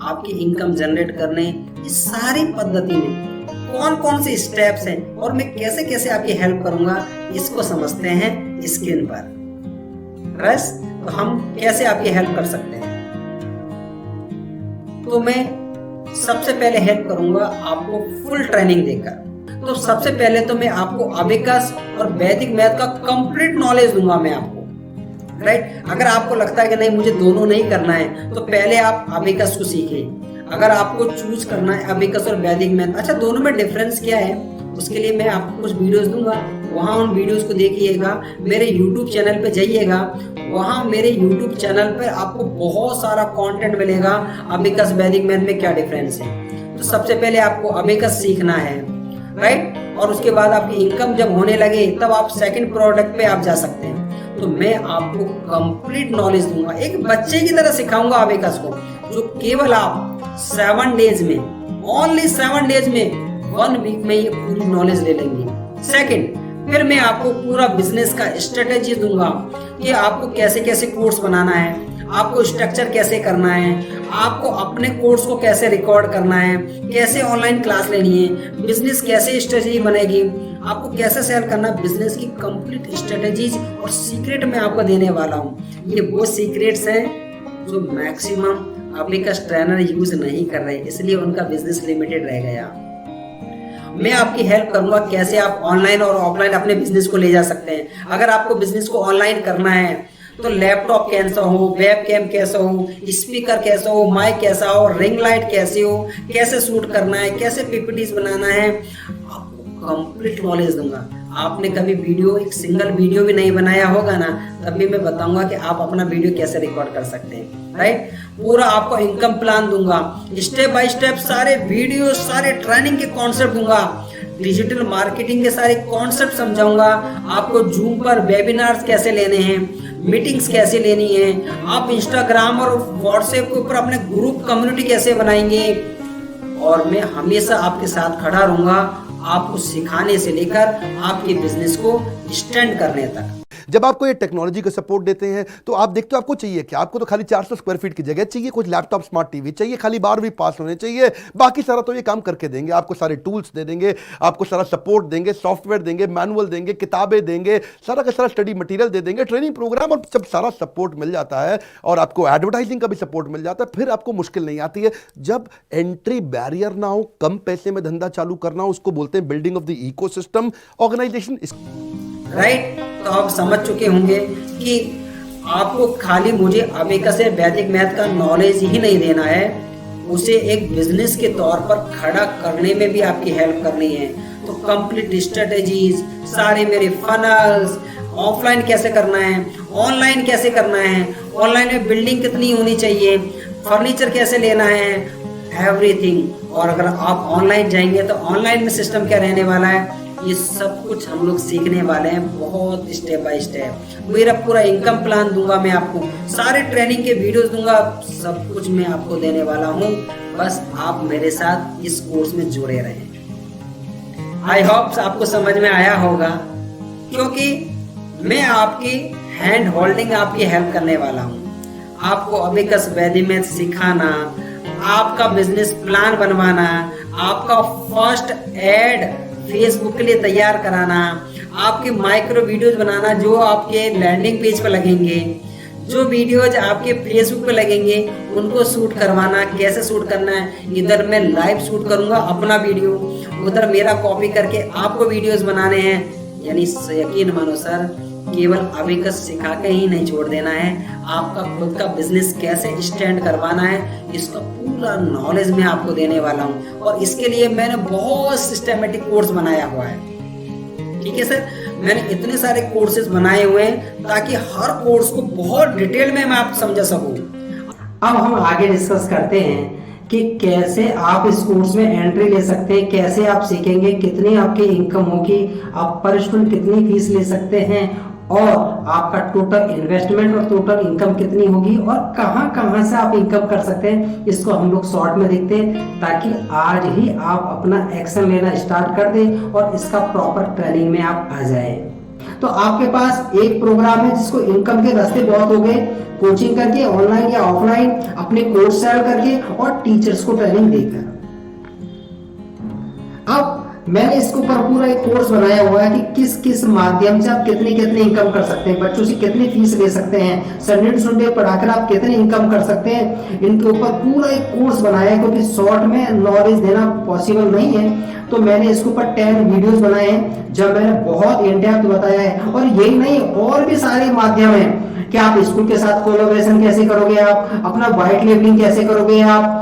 आपकी इनकम जनरेट करने, इस सारी पद्धति में कौन कौन से स्टेप्स हैं और मैं कैसे कैसे आपकी हेल्प करूंगा, इसको समझते हैं स्क्रीन पर। बस तो हम कैसे आपकी हेल्प कर सकते हैं। तो मैं सबसे पहले हेल्प करूंगा आपको फुल ट्रेनिंग देकर। तो सबसे पहले तो मैं आपको अबेकस और वैदिक मैथ का कंप्लीट नॉलेज दूंगा मैं आपको, राइट। अगर आपको लगता है कि नहीं मुझे दोनों नहीं करना है, तो पहले आप अबेकस को सीखें। अगर आपको चूज करना है अबेकस और वैदिक मैथ, अच्छा दोनों में डिफरेंस क्या है, उसके लिए मैं आपको कुछ वीडियोस दूंगा, वहां उन वीडियोस को देखिएगा। मेरे यूट्यूब चैनल पे जाइएगा, वहां मेरे यूट्यूब चैनल पर आपको बहुत सारा कंटेंट मिलेगा अबेकस वैदिक मैथ में क्या डिफरेंस है। तो सबसे पहले आपको अबेकस सीखना है, राइट। और उसके बाद आपकी इनकम जब होने लगे तब आप सेकंड प्रोडक्ट पे आप जा सकते हैं। तो मैं आपको कंप्लीट नॉलेज दूंगा, एक बच्चे की तरह सिखाऊंगा अबेकस को, जो केवल आप 7 डेज में, ओनली 7 डेज में, 1 वीक में ये पूरी नॉलेज ले लेंगे। सेकंड, फिर मैं आपको पूरा बिजनेस का स्ट्रेटेजी दूंगा कि आपको कैसे कैसे कोर्स बनाना है, आपको स्ट्रक्चर कैसे करना है, आपको अपने कोर्स को कैसे रिकॉर्ड करना है, कैसे ऑनलाइन क्लास लेनी है, बिजनेस कैसे स्ट्रेटेजी बनेगी, आपको कैसे सेल करना, बिजनेस की कंप्लीट स्ट्रेटेजीज और सीक्रेट मैं आपको देने वाला हूँ। ये वो सीक्रेट्स हैं जो मैक्सिमम अबेकस ट्रेनर यूज नहीं कर रहे, इसलिए उनका बिजनेस लिमिटेड रह गया। मैं आपकी हेल्प करूंगा कैसे आप ऑनलाइन और ऑफलाइन अपने बिजनेस को ले जा सकते हैं। अगर आपको बिजनेस को ऑनलाइन करना है तो लैपटॉप कैसा हो, वेब कैम कैसा हो, स्पीकर कैसा हो, माइक कैसा हो, रिंग लाइट कैसे हो, कैसे शूट करना है, कैसे पीपीटीज बनाना है, आपको कंप्लीट नॉलेज दूंगा। आपने कभी वीडियो, एक सिंगल वीडियो भी नहीं बनाया होगा ना, तब भी मैं बताऊंगा कि आप अपना वीडियो कैसे रिकॉर्ड कर सकते हैं, राइट। पूरा आपको इनकम प्लान दूंगा, स्टेप बाय स्टेप सारे वीडियो, सारे ट्रेनिंग के कॉन्सेप्ट दूंगा, डिजिटल मार्केटिंग के सारे कॉन्सेप्ट समझाऊंगा, आपको जूम पर वेबिनार्स कैसे लेने हैं, मीटिंग्स कैसे लेनी है, आप इंस्टाग्राम और व्हाट्सएप के ऊपर अपने ग्रुप कम्युनिटी कैसे बनाएंगे, और मैं हमेशा आपके साथ खड़ा रहूंगा, आपको सिखाने से लेकर आपके बिजनेस को स्टैंड करने तक। जब आपको ये टेक्नोलॉजी का सपोर्ट देते हैं तो आप देखते हो आपको चाहिए क्या, आपको तो खाली 400 स्क्वायर फीट की जगह चाहिए, कुछ लैपटॉप स्मार्ट टीवी चाहिए, खाली 12वीं पास होने चाहिए, बाकी सारा तो ये काम करके देंगे। आपको सारे टूल्स दे देंगे, आपको सारा सपोर्ट देंगे, सॉफ्टवेयर देंगे, मैनुअल देंगे, किताबें देंगे, सारा का सारा स्टडी मटेरियल दे देंगे, ट्रेनिंग प्रोग्राम, और जब सारा सपोर्ट मिल जाता है और आपको एडवर्टाइजिंग का भी सपोर्ट मिल जाता है, फिर आपको मुश्किल नहीं आती है। जब एंट्री बैरियर ना हो, कम पैसे में धंधा चालू करना हो, उसको बोलते हैं building of the ecosystem organisation, right. तो आप समझ चुके होंगे कि आपको खाली मुझे अबेकस से वैदिक मैथ का नॉलेज ही नहीं देना है, उसे एक बिजनेस के तौर पर खड़ा करने में भी आपकी हेल्प करनी है। तो कंप्लीट स्ट्रेटेजीज, सारे मेरे फनल्स, ऑफलाइन कैसे करना है, ऑनलाइन कैसे करना है, ऑनलाइन में बिल्डिंग कितनी होनी चाहिए, फर्नीचर कैसे लेना है, एवरीथिंग। और अगर आप ऑनलाइन जाएंगे तो ऑनलाइन में सिस्टम क्या रहने वाला है, ये सब कुछ हम लोग सीखने वाले हैं, बहुत स्टेप बाय स्टेप। मेरा पूरा इनकम प्लान दूंगा मैं आपको, सारे ट्रेनिंग के वीडियोस दूंगा, सब कुछ मैं आपको देने वाला हूँ। बस आप मेरे साथ इस कोर्स में जुड़े रहें। आई होप आपको समझ में आया होगा, क्योंकि मैं आपकी हैंड होल्डिंग, आपकी हेल्प करने वाला हूँ। आपको अबेकस वैदिक मैथ सिखाना, आपका बिजनेस प्लान बनवाना, आपका फर्स्ट एड फेसबुक के लिए तैयार कराना, आपके माइक्रो वीडियोज बनाना जो आपके लैंडिंग पेज पर लगेंगे, जो वीडियोज आपके फेसबुक पे लगेंगे उनको शूट करवाना। कैसे शूट करना है, इधर मैं लाइव शूट करूंगा अपना वीडियो, उधर मेरा कॉपी करके आपको वीडियोज बनाने हैं। यानी यकीन मानो सर, केवल अबेकस सिखा के ही नहीं छोड़ देना है, आपका खुद का बिजनेस कैसे स्टैंड करवाना है इसका पूरा नॉलेज मैं आपको देने वाला हूँ। और इसके लिए मैंने बहुत सिस्टमेटिक कोर्स बनाया हुआ है। ठीक है सर, मैंने इतने सारे कोर्सेज बनाए हुए हैं ताकि हर कोर्स को बहुत डिटेल में मैं आपको समझा सकूं। अब हम आगे डिस्कस करते हैं कि कैसे आप इस कोर्स में एंट्री ले सकते हैं, कैसे आप सीखेंगे, कितनी आपकी इनकम होगी, आप पर स्टूडेंट कितनी फीस ले सकते हैं, और आपका टोटल इन्वेस्टमेंट और टोटल इनकम कितनी होगी, और कहां कहां से आप इनकम कर सकते हैं। इसको हम लोग शॉर्ट में देखते हैं ताकि आज ही आप अपना एक्शन लेना स्टार्ट कर दें और इसका प्रॉपर ट्रेनिंग में आप आ जाएं। तो आपके पास एक प्रोग्राम है जिसको इनकम के रास्ते बहुत हो गए, कोचिंग करके ऑनलाइन या ऑफलाइन, अपने कोर्स सेल करके और टीचर्स को ट्रेनिंग देकर। अब मैंने इसके ऊपर पूरा एक कोर्स बनाया हुआ है कि किस किस माध्यम से आप कितनी कितनी इनकम कर सकते हैं, बच्चों से कितनी फीस ले सकते हैं, संडे टू संडे पढ़ाकर आप कितनी इनकम कर सकते हैं। इनके ऊपर पूरा एक कोर्स बनाया है क्योंकि शॉर्ट में नॉलेज देना पॉसिबल नहीं है। तो मैंने इसके ऊपर 10 वीडियोस बनाए हैं जब मैंने बहुत इन डेप्थ बताया है। और यही नहीं, और भी सारे माध्यम हैं कि आप स्कूल के साथ कोलैबोरेशन कैसे करोगे, आप अपना व्हाइट लेबलिंग कैसे करोगे, आप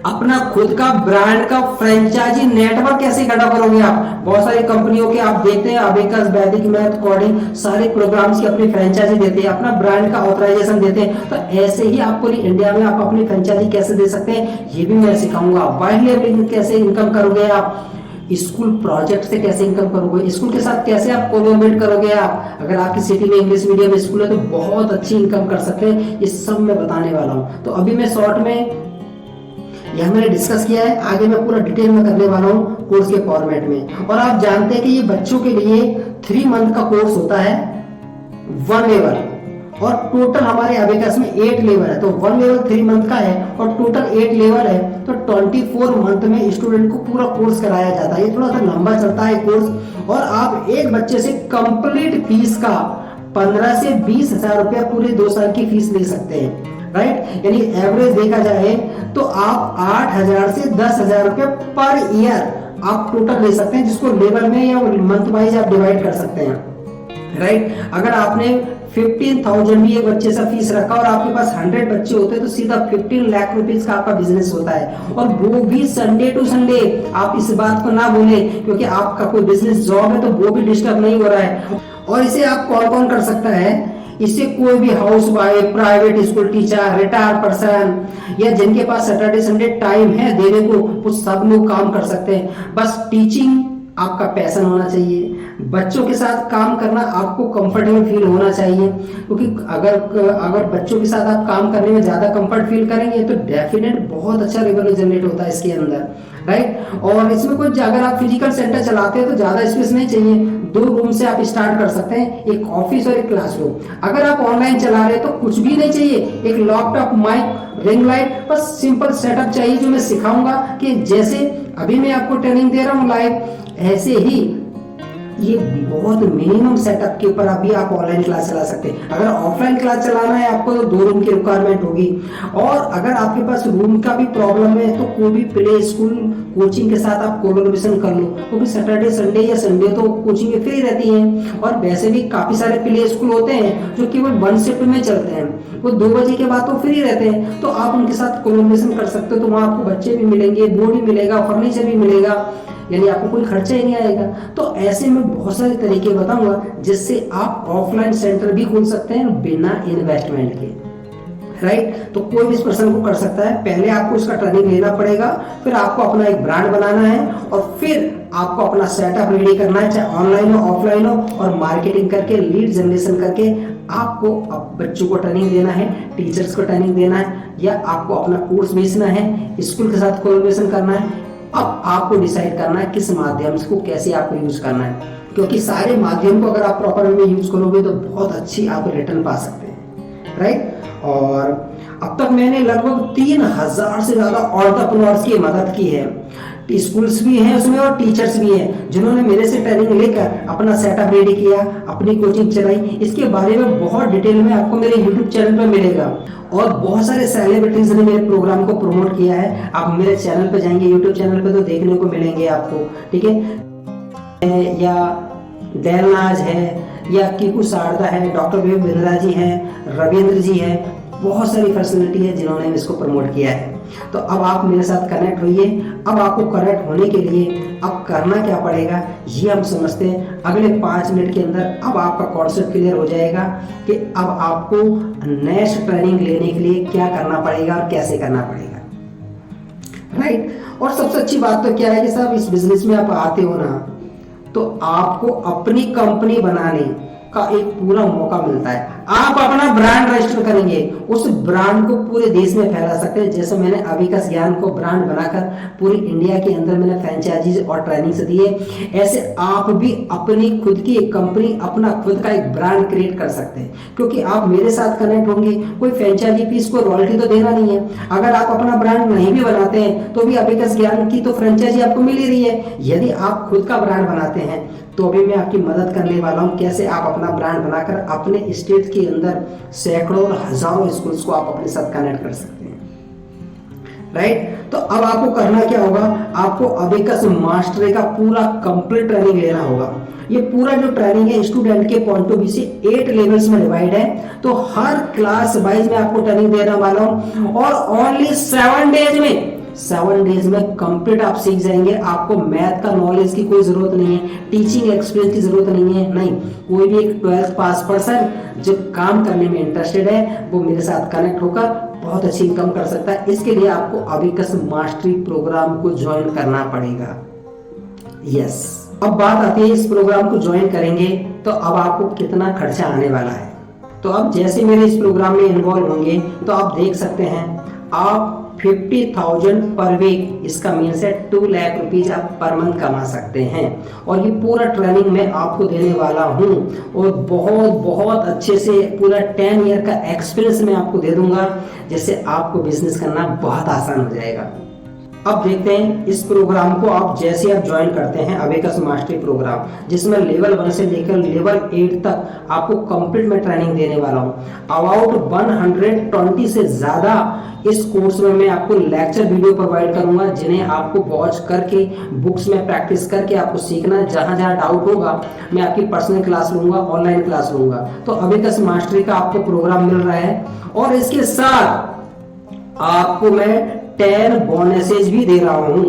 अपना खुद का ब्रांड का फ्रेंचाइजी नेटवर्क कैसे खड़ा करोगे। आप बहुत सारी कंपनियों के आप देखते हैं अबेकस, वैदिक मैथ, कोडिंग, सारे प्रोग्राम्स की अपनी फ्रेंचाइजी देते हैं, अपना ब्रांड का ऑथराइजेशन देते हैं। तो ऐसे ही आप पूरी इंडिया में आप अपनी फ्रेंचाइजी कैसे दे सकते हैं ये भी मैं सिखाऊंगा। व्हाइट लेबलिंग कैसे इनकम करोगे, आप स्कूल प्रोजेक्ट से कैसे इनकम करोगे, स्कूल के साथ कैसे आप कोलैबोरेट करोगे। आप अगर आपकी सिटी में इंग्लिश मीडियम स्कूल है तो बहुत अच्छी इनकम कर सकते हैं। ये सब मैं बताने वाला हूँ। तो अभी मैं शॉर्ट में यह मैंने डिस्कस किया है, आगे मैं पूरा डिटेल में करने वाला हूँ कोर्स के फॉर्मेट में। और आप जानते हैं कि ये बच्चों के लिए 3 मंथ का कोर्स होता है, 1 लेवल, और टोटल हमारे अबेकस में 8 लेवल है। तो 1 लेवल 3 मंथ का है और टोटल 8 लेवल है। तो 24 मंथ में स्टूडेंट को पूरा कोर्स कराया जाता है। ये थोड़ा सा लंबा चलता है कोर्स। और आप एक बच्चे से कंप्लीट फीस का 15 से 20 हजार रुपया पूरे 2 साल की फीस ले सकते हैं। राइट, यानी एवरेज देखा जाए तो आप 8,000 से 10,000 रुपये पर ईयर आप टोटल ले सकते हैं, जिसको लेवल में या मंथ वाइज आप डिवाइड कर सकते हैं। राइट, अगर आपने 15,000 भी एक बच्चे से फीस रखा और आपके पास 100 बच्चे होते हैं तो सीधा 15 लाख रुपीस का आपका बिजनेस होता है। और वो भी संडे टू संडे। आप इस बात को ना भूलें क्योंकि आपका कोई बिजनेस जॉब है तो वो भी डिस्टर्ब नहीं हो रहा है। और इसे आप कौन कौन कर सकता है, इससे कोई भी house wife, private school teacher, retired person, या जिनके पास सैटरडे संडे टाइम है देने को, वो सब लोग काम कर सकते हैं। बस टीचिंग आपका पैशन होना चाहिए, बच्चों के साथ काम करना आपको कंफर्टेबल फील होना चाहिए। क्योंकि अगर बच्चों के साथ आप काम करने में ज्यादा कंफर्ट फील करेंगे तो डेफिनेट बहुत अच्छा रेवेन्यू जनरेट होता है इसके अंदर। राइट, और इसमें कुछ अगर आप फिजिकल सेंटर चलाते हैं तो ज्यादा स्पेस नहीं चाहिए, 2 रूम से आप स्टार्ट कर सकते हैं, एक ऑफिस और एक क्लासरूम। अगर आप ऑनलाइन चला रहे हैं तो कुछ भी नहीं चाहिए, एक लैपटॉप, माइक, रिंग लाइट, बस सिंपल सेटअप चाहिए जो मैं सिखाऊंगा कि जैसे अभी मैं आपको ट्रेनिंग दे रहा हूँ लाइव, ऐसे ही ये बहुत मिनिमम सेटअप के ऊपर अभी आप ऑनलाइन क्लास चला सकते हैं। अगर ऑफलाइन क्लास चलाना है आपको तो 2 रूम की रिक्वायरमेंट होगी। और अगर आपके पास रूम का भी प्रॉब्लम है तो कोई भी प्ले स्कूल कोचिंग के साथ आप कोलैबोरेशन कर लो, क्योंकि सैटरडे संडे या संडे तो कोचिंग फ्री रहती है। और वैसे भी काफी सारे प्ले स्कूल होते हैं जो केवल 1 शिफ्ट में चलते हैं, वो 2 बजे के बाद तो फ्री रहते हैं, तो आप उनके साथ कोलैबोरेशन कर सकते हो। तो वहाँ आपको बच्चे भी मिलेंगे, बोर्ड भी मिलेगा, फर्नीचर भी मिलेगा, यानी आपको कोई खर्चा ही नहीं आएगा। तो ऐसे में बहुत सारे तरीके बताऊंगा जिससे आप ऑफलाइन सेंटर भी खोल सकते हैं बिना इन्वेस्टमेंट के। राइट, तो कोई भी इस पर्सन को कर सकता है। पहले आपको इसका ट्रेनिंग लेना पड़ेगा, फिर आपको अपना एक ब्रांड बनाना है और फिर आपको अपना सेटअप रेडी करना है, चाहे ऑनलाइन हो ऑफलाइन हो, और मार्केटिंग करके, लीड जनरेशन करके आपको अब बच्चों को ट्रेनिंग देना है, टीचर्स को ट्रेनिंग देना है, या आपको अपना कोर्स बेचना है, स्कूल के साथ कोलैबोरेशन करना है। अब आपको डिसाइड करना है किस माध्यम को कैसे आपको यूज करना है, क्योंकि सारे माध्यम को अगर आप प्रॉपर वे में यूज करोगे तो बहुत अच्छी आप रिटर्न पा सकते हैं। राइट, और अब तक मैंने लगभग 3,000 से ज्यादा एंटरप्रेन्योर्स की मदद की है। स्कूल्स भी हैं उसमें और टीचर्स भी हैं जिन्होंने मेरे से ट्रेनिंग लेकर अपना सेटअप रेडी किया, अपनी कोचिंग चलाई। इसके बारे में बहुत डिटेल में आपको मेरे यूट्यूब चैनल पर मिलेगा। और बहुत सारे सेलिब्रिटीज ने मेरे प्रोग्राम को प्रमोट किया है। आप मेरे चैनल पर जाएंगे, यूट्यूब चैनल पर तो देखने को मिलेंगे आपको, ठीक है। या देलनाज है, या कीकू शारदा है, डॉक्टर विवेक बिंद्रा जी हैं, रविंद्र जी है, बहुत सारी पर्सनैलिटी है जिन्होंने इसको प्रमोट किया है। तो अब आप मेरे साथ कनेक्ट होइए। अब आपको कनेक्ट होने के लिए अब करना क्या पड़ेगा ये हम समझते हैं। अगले 5 मिनट के अंदर अब आपका कॉन्सेप्ट क्लियर हो जाएगा कि अब आपको नेक्स्ट ट्रेनिंग लेने के लिए क्या करना पड़ेगा और कैसे करना पड़ेगा, राइट। और सबसे अच्छी बात तो क्या है कि साहब इस बिजनेस में आप आते हो ना, तो आपको अपनी कंपनी बनाने का एक पूरा मौका मिलता है। आप अपना ब्रांड रजिस्टर करेंगे, उस ब्रांड को पूरे देश में फैला सकते हैं। जैसे मैंने अभिकस ज्ञान को ब्रांड बनाकर पूरी इंडिया के अंदर मैंने फ्रेंचाइजीज और ट्रेनिंग से दिए, ऐसे आप भी अपनी खुद की एक कंपनी, अपना खुद का एक ब्रांड क्रिएट कर सकते हैं। क्योंकि आप मेरे साथ कनेक्ट होंगे, कोई फ्रेंचाइजी फीस को रॉयल्टी तो देना नहीं है। अगर आप अपना ब्रांड नहीं भी बनाते हैं तो भी अभिकस ज्ञान की तो फ्रेंचाइजी आपको मिल ही रही है। यदि आप खुद का ब्रांड बनाते हैं तो अभी मैं आपकी मदद करने वाला हूं कैसे आप अपना ब्रांड बनाकर अपने स्टेट के अंदर सैकड़ों और हजारों स्कूल्स को आप अपने साथ कनेक्ट कर सकते हैं, राइट। तो अब आपको करना क्या होगा, आपको अभिकस मास्टरी का पूरा कंप्लीट ट्रेनिंग लेना होगा। ये पूरा जो ट्रेनिंग है स्टूडेंट के पॉइंट ऑफ व्यू से 8 लेवल्स में डिवाइड है। तो हर क्लास वाइज में आपको ट्रेनिंग देने वाला हूं और ओनली 7 डेज में कंप्लीट आप सीख जाएंगे। आपको मैथ का नॉलेज की कोई जरूरत नहीं है, टीचिंग एक्सपीरियंस की जरूरत नहीं है। नहीं, कोई भी एक 12th पास पर्सन जो काम करने में इंटरेस्टेड है वो मेरे साथ कनेक्ट होकर बहुत अच्छी इनकम कर सकता है। इसके लिए आपको अभिकस मास्टरी प्रोग्राम को ज्वाइन करना पड़ेगा। यस, अब बात आती है इस प्रोग्राम को ज्वाइन करेंगे तो अब आपको कितना खर्चा आने वाला है। तो अब जैसे मेरे इस प्रोग्राम में इन्वॉल्व होंगे तो आप देख सकते हैं आप 50,000 पर वीक, इसका मीन्स है 2 लाख रुपीज आप पर मंथ कमा सकते हैं। और ये पूरा ट्रेनिंग मैं आपको देने वाला हूं और बहुत बहुत अच्छे से पूरा 10 ईयर का एक्सपीरियंस मैं आपको दे दूंगा, जिससे आपको बिजनेस करना बहुत आसान हो जाएगा। अब देखते हैं इस प्रोग्राम को आप जैसे आप ज्वाइन करते हैं अभिकस मास्टरी प्रोग्राम, जिसमें लेवल 1 से लेकर लेवल 8 तक आपको कंप्लीट में ट्रेनिंग देने वाला हूं। अबाउट 120 से ज्यादा इस कोर्स में मैं आपको लेक्चर वीडियो प्रोवाइड करूंगा, जिन्हें आपको वॉच करके बुक्स में प्रैक्टिस करके आपको सीखना। जहां जहां डाउट होगा मैं आपकी पर्सनल क्लास लूंगा, ऑनलाइन क्लास लूंगा। तो अभिकस मास्टरी का आपको प्रोग्राम मिल रहा है और इसके साथ आपको मैं 10 बोनसेज भी दे रहा हूं,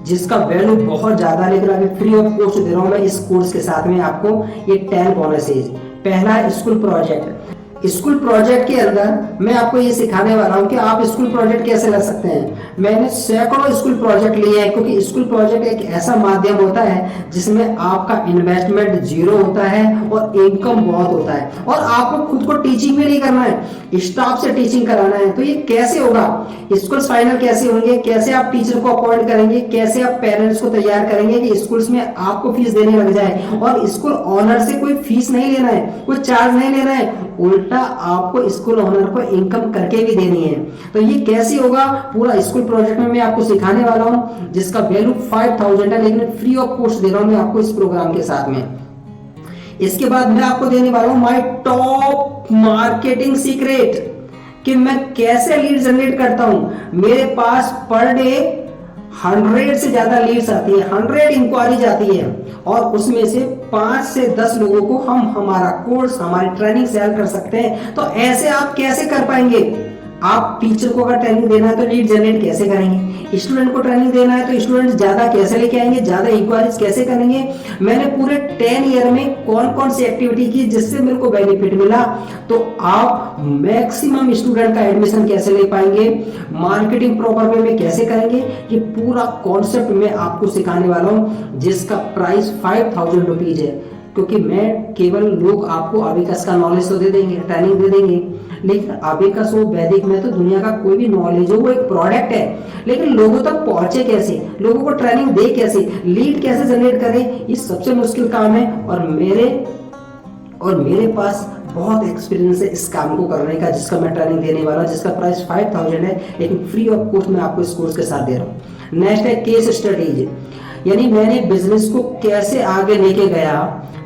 जिसका वैल्यू बहुत ज्यादा, लेकिन अभी फ्री ऑफ कॉस्ट दे रहा हूं मैं इस कोर्स के साथ में आपको ये 10 बोनसेज। पहला है स्कूल प्रोजेक्ट। स्कूल प्रोजेक्ट के अंदर मैं आपको ये सिखाने वाला हूं कि आप स्कूल प्रोजेक्ट कैसे कर सकते हैं। मैंने सैकड़ों स्कूल प्रोजेक्ट लिए हैं, क्योंकि स्कूल प्रोजेक्ट एक ऐसा माध्यम होता है जिसमें आपका इन्वेस्टमेंट 0 होता है और इनकम बहुत होता है, और आपको खुद को टीचिंग भी नहीं करना है, स्टाफ से टीचिंग कराना है। तो ये कैसे होगा, स्कूल फाइनल कैसे होंगे, कैसे आप टीचर को अपॉइंट करेंगे, कैसे आप पेरेंट्स को तैयार करेंगे कि स्कूल्स में आपको फीस देने लग जाए, और स्कूल ऑनर से कोई फीस नहीं लेना है, कोई चार्ज नहीं लेना है, उल्टा आपको स्कूल ओनर को इनकम करके भी देनी है। तो ये कैसे होगा, पूरा स्कूल प्रोजेक्ट में मैं आपको सिखाने वाला हूं, जिसका वैल्यू 5,000 है, लेकिन फ्री ऑफ कॉस्ट दे रहा हूं मैं आपको इस प्रोग्राम के साथ में। इसके बाद मैं आपको देने वाला हूं माय टॉप मार्केटिंग सीक्रेट, कि मैं कैसे लीड जनरेट करता हूं। मेरे पास पर डे 100 से ज्यादा लीड्स आती है, 100 इंक्वायरीज आती है, और उसमें से 5 से 10 लोगों को हम हमारा कोर्स, हमारी ट्रेनिंग सेल कर सकते हैं। तो ऐसे आप कैसे कर पाएंगे। आप टीचर को अगर ट्रेनिंग देना है तो लीड जनरेट कैसे करेंगे, स्टूडेंट को ट्रेनिंग देना है तो स्टूडेंट ज्यादा कैसे लेके आएंगे, ज्यादा इंक्वायरीज कैसे करेंगे। मैंने पूरे 10 ईयर में कौन कौन सी एक्टिविटी की जिससे मेरे को बेनिफिट मिला, तो आप मैक्सिमम स्टूडेंट का एडमिशन कैसे ले पाएंगे, मार्केटिंग प्रॉपर वे में कैसे करेंगे, ये पूरा कॉन्सेप्ट मैं आपको सिखाने वाला हूं, जिसका प्राइस 5,000 रुपीज है। क्योंकि मैं केवल लोग आपको अभिकस का नॉलेज तो दे देंगे, ट्रेनिंग दे देंगे, लेकिन अभिकस हो, वैदिक में तो दुनिया का कोई भी नॉलेज हो वो एक प्रोडक्ट है, लेकिन लोगों तक पहुंचे कैसे, लोगों को ट्रेनिंग दे कैसे, लीड कैसे जनरेट करें, ये सबसे मुश्किल काम है। और मेरे पास बहुत एक्सपीरियंस है इस काम को करने का, जिसका मैं ट्रेनिंग देने वाला हूं, जिसका प्राइस 5,000 है, लेकिन फ्री ऑफ कॉस्ट मैं आपको इस कोर्स के साथ दे रहा हूं। नेक्स्ट है केस स्टडीज, यानी मैंने बिजनेस को कैसे आगे लेके गया,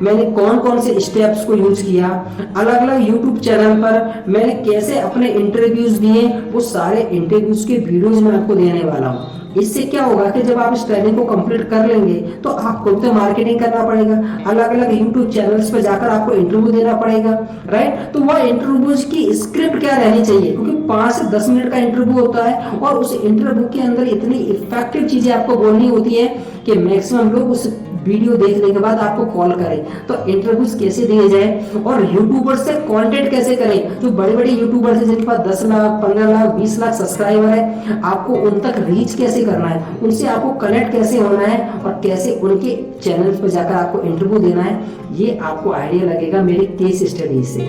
मैंने कौन कौन से स्टेप्स को यूज किया, अलग अलग यूट्यूब चैनल पर मैंने कैसे अपने इंटरव्यूज दिए, वो सारे इंटरव्यूज के वीडियोज मैं आपको देने वाला हूँ। इससे क्या होगा कि जब आप इस ट्रेनिंग को कंप्लीट कर लेंगे तो आपको तो मार्केटिंग करना पड़ेगा, अलग अलग यूट्यूब चैनल्स पर जाकर आपको इंटरव्यू देना पड़ेगा, राइट। तो वह इंटरव्यूज की स्क्रिप्ट क्या रहनी चाहिए, क्योंकि 5 से 10 मिनट का इंटरव्यू होता है और उस इंटरव्यू के अंदर इतनी इफेक्टिव चीजें आपको बोलनी होती है कि मैक्सिमम लोग उस वीडियो देखने के बाद आपको कॉल करें। तो इंटरव्यूज कैसे दिए जाए और यूट्यूबर से कंटेंट कैसे करें, जो बड़े बड़े यूट्यूबर्स हैं जिनके पास 10 लाख 15 लाख 20 लाख सब्सक्राइबर है, आपको उन तक रीच कैसे करना है, उनसे आपको कनेक्ट कैसे होना है और कैसे उनके चैनल पर जाकर आपको इंटरव्यू देना है, ये आपको आइडिया लगेगा मेरे केस स्टडी से।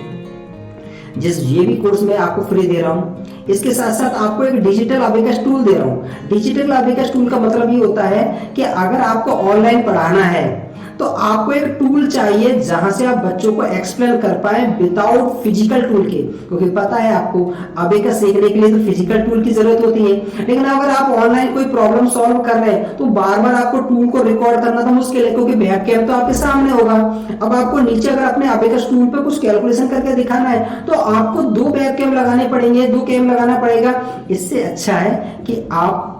ये भी कोर्स मैं आपको फ्री दे रहा हूँ। इसके साथ साथ आपको एक डिजिटल अबेकस टूल दे रहा हूँ। डिजिटल अबेकस टूल का मतलब ये होता है कि अगर आपको ऑनलाइन पढ़ाना है तो आपको एक टूल चाहिए जहां से आप बच्चों को एक्सप्लेन कर पाए विदाउट फिजिकल टूल के, क्योंकि पता है आपको अबेकस सीखने के लिए तो फिजिकल टूल की जरूरत होती है। लेकिन अगर आप ऑनलाइन कोई प्रॉब्लम सॉल्व कर रहे हैं तो बार बार आपको टूल को रिकॉर्ड करना तो मुश्किल है, क्योंकि वेबकैम तो आपके सामने होगा। अब आपको नीचे अगर अपने अबेकस टूल पे कुछ कैलकुलेशन करके दिखाना है तो आपको 2 वेबकैम लगाने पड़ेंगे, 2 कैम लगाना पड़ेगा। इससे अच्छा है कि आप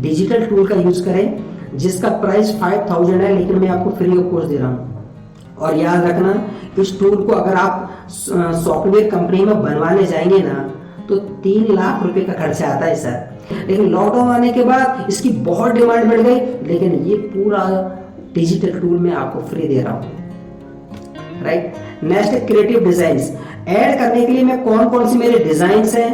डिजिटल टूल का यूज करें जिसका प्राइस 5000 है, लेकिन मैं आपको फ्री ऑफ कॉस्ट दे रहा हूं। और याद रखना, इस टूल को अगर आप सॉफ्टवेयर कंपनी में बनवाने जाएंगे ना तो 3 लाख रुपए का खर्चा आता है सर। लेकिन लॉकडाउन आने के बाद इसकी बहुत डिमांड बढ़ गई, लेकिन ये पूरा डिजिटल टूल मैं आपको फ्री दे रहा हूं, राइट। नेक्स्ट है क्रिएटिव डिजाइन्स। ऐड करने के लिए मैं कौन कौन से मेरे डिजाइन्स हैं,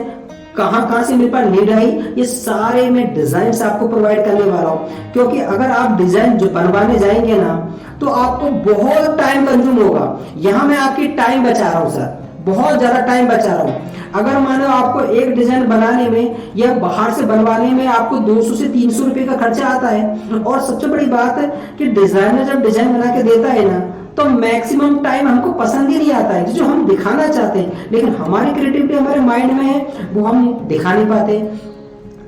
कहां से मेरे पास लीड आई, ये सारे मैं डिजाइन आपको प्रोवाइड करने वाला हूं। क्योंकि अगर आप डिजाइन जो बनवाने जाएंगे ना तो आपको बहुत टाइम कंज्यूम होगा। यहां मैं आपकी टाइम बचा रहा हूं सर, बहुत ज्यादा टाइम बचा रहा हूं। अगर मानो आपको एक डिजाइन बनाने में या बाहर से बनवाने में आपको 200 से 300 रुपए का खर्चा आता है, और सबसे बड़ी बात है कि डिजाइनर जब डिजाइन बना के देता है ना तो मैक्सिमम टाइम हमको पसंद ही नहीं आता है जो हम दिखाना चाहते हैं, लेकिन हमारी क्रिएटिविटी हमारे माइंड में है वो हम दिखा नहीं पाते।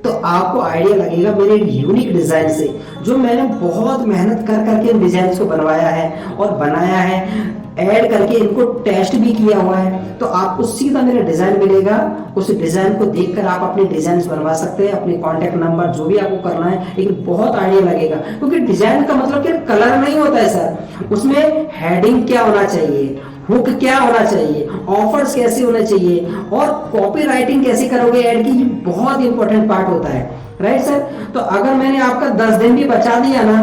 तो आपको आइडिया लगेगा मेरे यूनिक डिजाइन से, जो मैंने बहुत मेहनत कर करके इन डिजाइन को बनवाया है और बनाया है, ऐड करके इनको टेस्ट भी किया हुआ है। तो आपको सीधा मेरा डिजाइन मिलेगा, उस डिजाइन को देखकर आप अपने डिजाइन बनवा सकते हैं, अपने कॉन्टेक्ट नंबर जो भी आपको करना है, लेकिन बहुत आइडिया लगेगा। क्योंकि डिजाइन का मतलब क्या कलर नहीं होता है सर, उसमें हेडिंग क्या होना चाहिए, हुक क्या होना चाहिए, ऑफर्स कैसे होने चाहिए और कॉपी राइटिंग कैसे करोगे ऐड की, ये बहुत इंपॉर्टेंट पार्ट होता है, राइट सर। तो अगर मैंने आपका 10 दिन भी बचा दिया ना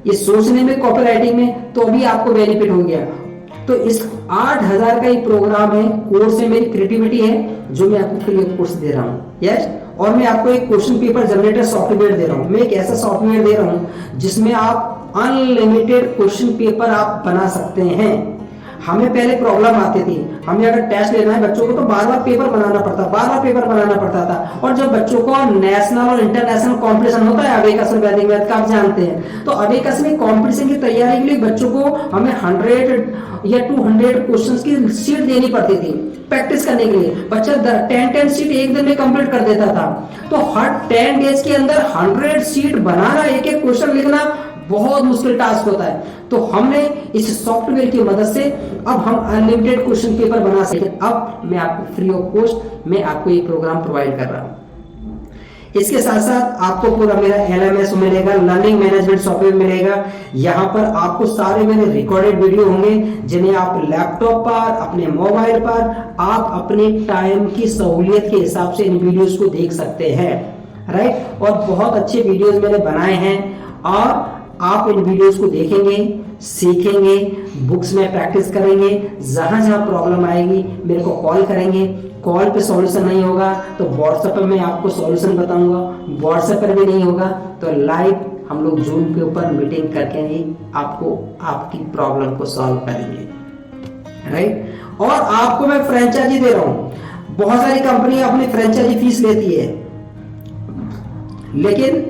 ये सोचने में, कॉपी राइटिंग में, तो भी आपको बेनिफिट हो गया। तो इस 8000 का ही प्रोग्राम है, कोर्स है, मेरी क्रिएटिविटी है जो मैं आपको फ्री ऑफ कोर्स दे रहा हूँ, यस। और मैं आपको एक क्वेश्चन पेपर जनरेटर सॉफ्टवेयर दे रहा हूँ। मैं एक ऐसा सॉफ्टवेयर दे रहा हूँ जिसमें आप अनलिमिटेड क्वेश्चन पेपर आप बना सकते हैं। हमें पहले प्रॉब्लम आती थी, हमें अगर टेस्ट लेना है बच्चों को तो बार बार पेपर बनाना पड़ता था। और जब बच्चों को नेशनल और इंटरनेशनल कंपटीशन होता है अबेकस और वैदिक मैथ का, आप जानते हैं, तो अबेकस में कंपटीशन की तैयारी के लिए बच्चों को हमें 100 या 200 क्वेश्चंस की शीट देनी पड़ती थी प्रैक्टिस करने के लिए। बच्चा 10 शीट एक दिन में कंप्लीट कर देता था। तो हर 10 डेज के अंदर 100 शीट बनाना, एक एक क्वेश्चन लिखना बहुत मुश्किल टास्क होता है। तो हमने इस सॉफ्टवेयर की मदद से अब हम अनलिमिटेड क्वेश्चन पेपर बना सकते हैं। अब मैं आपको फ्री ऑफ कॉस्ट मैं आपको ये प्रोग्राम प्रोवाइड कर रहा हूं। इसके साथ साथ आपको पूरा मेरा LMS मिलेगा, लर्निंग मैनेजमेंट सॉफ्टवेयर मिलेगा। यहाँ पर आपको सारे मेरे रिकॉर्डेड वीडियो होंगे जिन्हें आप लैपटॉप पर, अपने मोबाइल पर, आप अपने टाइम की सहूलियत के हिसाब से इन वीडियोस को देख सकते हैं, राइट। और बहुत अच्छे वीडियोस मैंने बनाए हैं और आप इन वीडियोस को देखेंगे, सीखेंगे, बुक्स में प्रैक्टिस करेंगे। जहां जहां प्रॉब्लम आएगी मेरे को कॉल करेंगे। कॉल पे सॉल्यूशन नहीं होगा तो व्हाट्सएप पे मैं आपको सॉल्यूशन बताऊंगा। व्हाट्सएप पर भी नहीं होगा तो लाइव हम लोग जूम के ऊपर मीटिंग करके ही आपको आपकी प्रॉब्लम को सॉल्व करेंगे, राइट। और आपको मैं फ्रेंचाइजी दे रहा हूं। बहुत सारी कंपनियां अपनी फ्रेंचाइजी फीस लेती है, लेकिन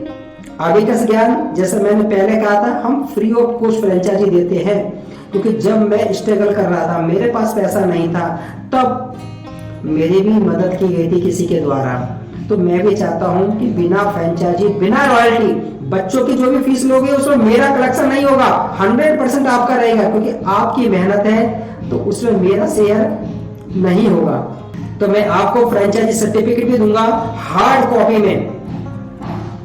अबेकस ज्ञान जैसा मैंने पहले कहा था हम फ्री ऑफ कॉस्ट फ्रेंचाइजी देते हैं। क्योंकि जब मैं स्ट्रगल कर रहा था, मेरे पास पैसा नहीं था, तब मेरी भी मदद की गई थी किसी के द्वारा। तो मैं भी चाहता हूं कि बिना फ्रेंचाइजी, बिना रॉयल्टी, बच्चों की जो भी फीस लोगे उसमें मेरा कलेक्शन नहीं होगा, 100% आपका रहेगा, क्योंकि आपकी मेहनत है तो उसमें मेरा शेयर नहीं होगा। तो मैं आपको फ्रेंचाइजी सर्टिफिकेट भी दूंगा हार्ड कॉपी में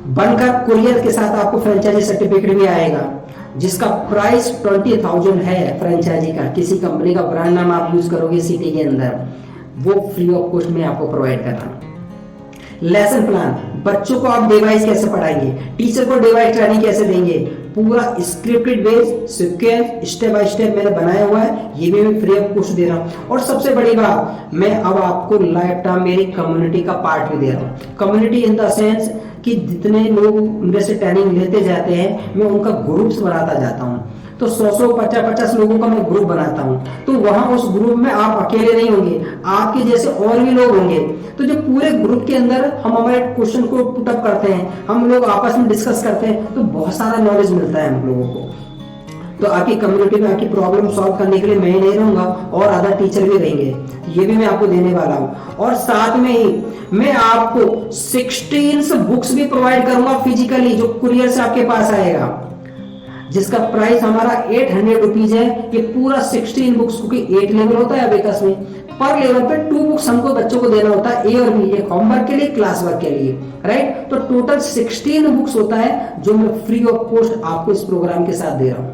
बनकर, कुरियर के साथ आपको फ्रेंचाइजी सर्टिफिकेट भी आएगा, जिसका प्राइस 20,000 है फ्रेंचाइजी का। किसी कंपनी का ब्रांड नाम आप यूज करोगे सिटी के अंदर, वो फ्री ऑफ कॉस्ट में आपको प्रोवाइड कर रहा हूं। लेसन प्लान, बच्चों को आप डिवाइस कैसे पढ़ाएंगे, टीचर को डिवाइस ट्रेनिंग कैसे देंगे, पूरा scripted base sequence step by step मैंने बनाया हुआ है, ये भी मैं फ्री ऑफ कॉस्ट दे रहा हूं। और सबसे बड़ी बात, मैं अब आपको लाइफ टाइम मेरी कम्युनिटी का पार्ट भी दे रहा हूं। कम्युनिटी इन द सेंस कि जितने लोग मेरे से ट्रेनिंग लेते जाते हैं, मैं उनका ग्रुप्स बनाता जाता हूं। तो 100 50 लोगों का मैं ग्रुप बनाता हूं, तो वहां उस ग्रुप में आप अकेले नहीं होंगे, आपके जैसे और भी लोग होंगे। तो जो पूरे ग्रुप के अंदर हम हमारे क्वेश्चन को पुटअप करते हैं, हम लोग आपस में डिस्कस करते हैं, तो बहुत सारा नॉलेज मिलता है हम लोगों को। तो आपकी कम्युनिटी में आपकी प्रॉब्लम सॉल्व करने के लिए मैं ही नहीं रहूंगा, और अदर टीचर भी रहेंगे, ये भी मैं आपको देने वाला हूं। और साथ में ही मैं आपको 16 बुक्स भी प्रोवाइड करूंगा फिजिकली, जो कुरियर से आपके पास आएगा, जिसका प्राइस हमारा 800 रुपीज है। ये पूरा 16 बुक्स, क्योंकि 8 लेवल होता है अबेकस में, पर लेवल पे 2 बुक्स हमको बच्चों को देना होता है, ए और बी, एक होमवर्क के लिए, क्लास वर्क के लिए, राइट। तो टोटल 16 बुक्स होता है जो मैं फ्री ऑफ कॉस्ट आपको इस प्रोग्राम के साथ दे रहा हूं,